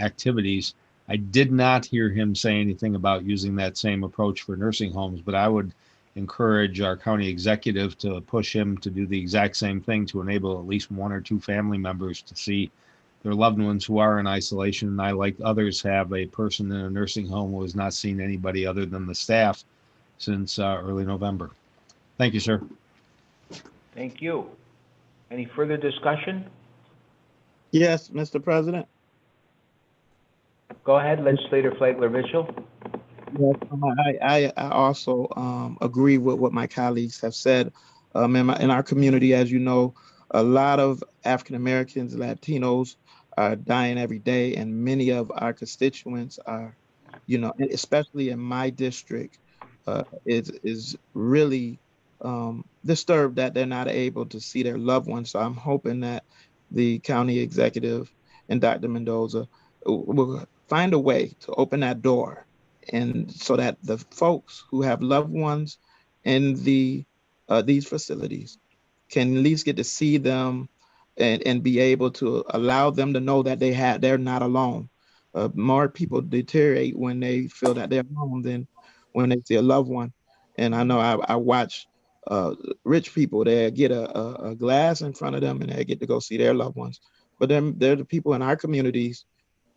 activities. I did not hear him say anything about using that same approach for nursing homes, but I would encourage our county executive to push him to do the exact same thing to enable at least 1 or 2 family members to see their loved ones who are in isolation. And I, like others, have a person in a nursing home who has not seen anybody other than the staff since early November. Thank you, sir. Thank you. Any further discussion? Yes, Mr. President. Go ahead, Legislator Flagler-Mitchell. Yes, I also agree with what my colleagues have said. In our community, as you know, a lot of African Americans, Latinos are dying every day, and many of our constituents are, especially in my district, is really disturbed that they're not able to see their loved ones. So I'm hoping that the county executive and Dr. Mendoza will find a way to open that door, and so that the folks who have loved ones in these facilities can at least get to see them and be able to allow them to know that they're not alone. More people deteriorate when they feel that they're alone than when they see a loved one. And I know I watch rich people, they get a glass in front of them and they get to go see their loved ones. But then they're the people in our communities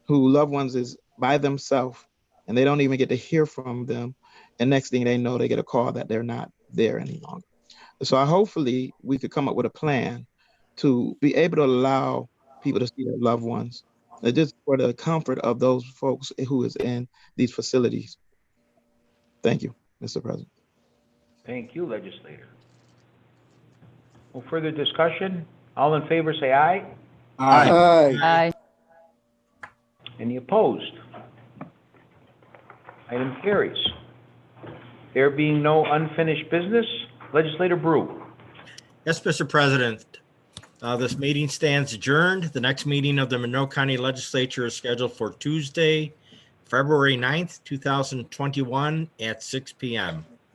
who loved ones is by themselves and they don't even get to hear from them. And next thing they know, they get a call that they're not there any longer. So hopefully we could come up with a plan to be able to allow people to see their loved ones just for the comfort of those folks who is in these facilities. Thank you, Mr. President. Thank you, legislator. No further discussion? All in favor, say aye. Aye. Any opposed? Item carries. There being no unfinished business, Legislator Brew. Yes, Mr. President. This meeting stands adjourned. The next meeting of the Monroe County Legislature is scheduled for Tuesday, February 9th, 2021 at 6 p.m.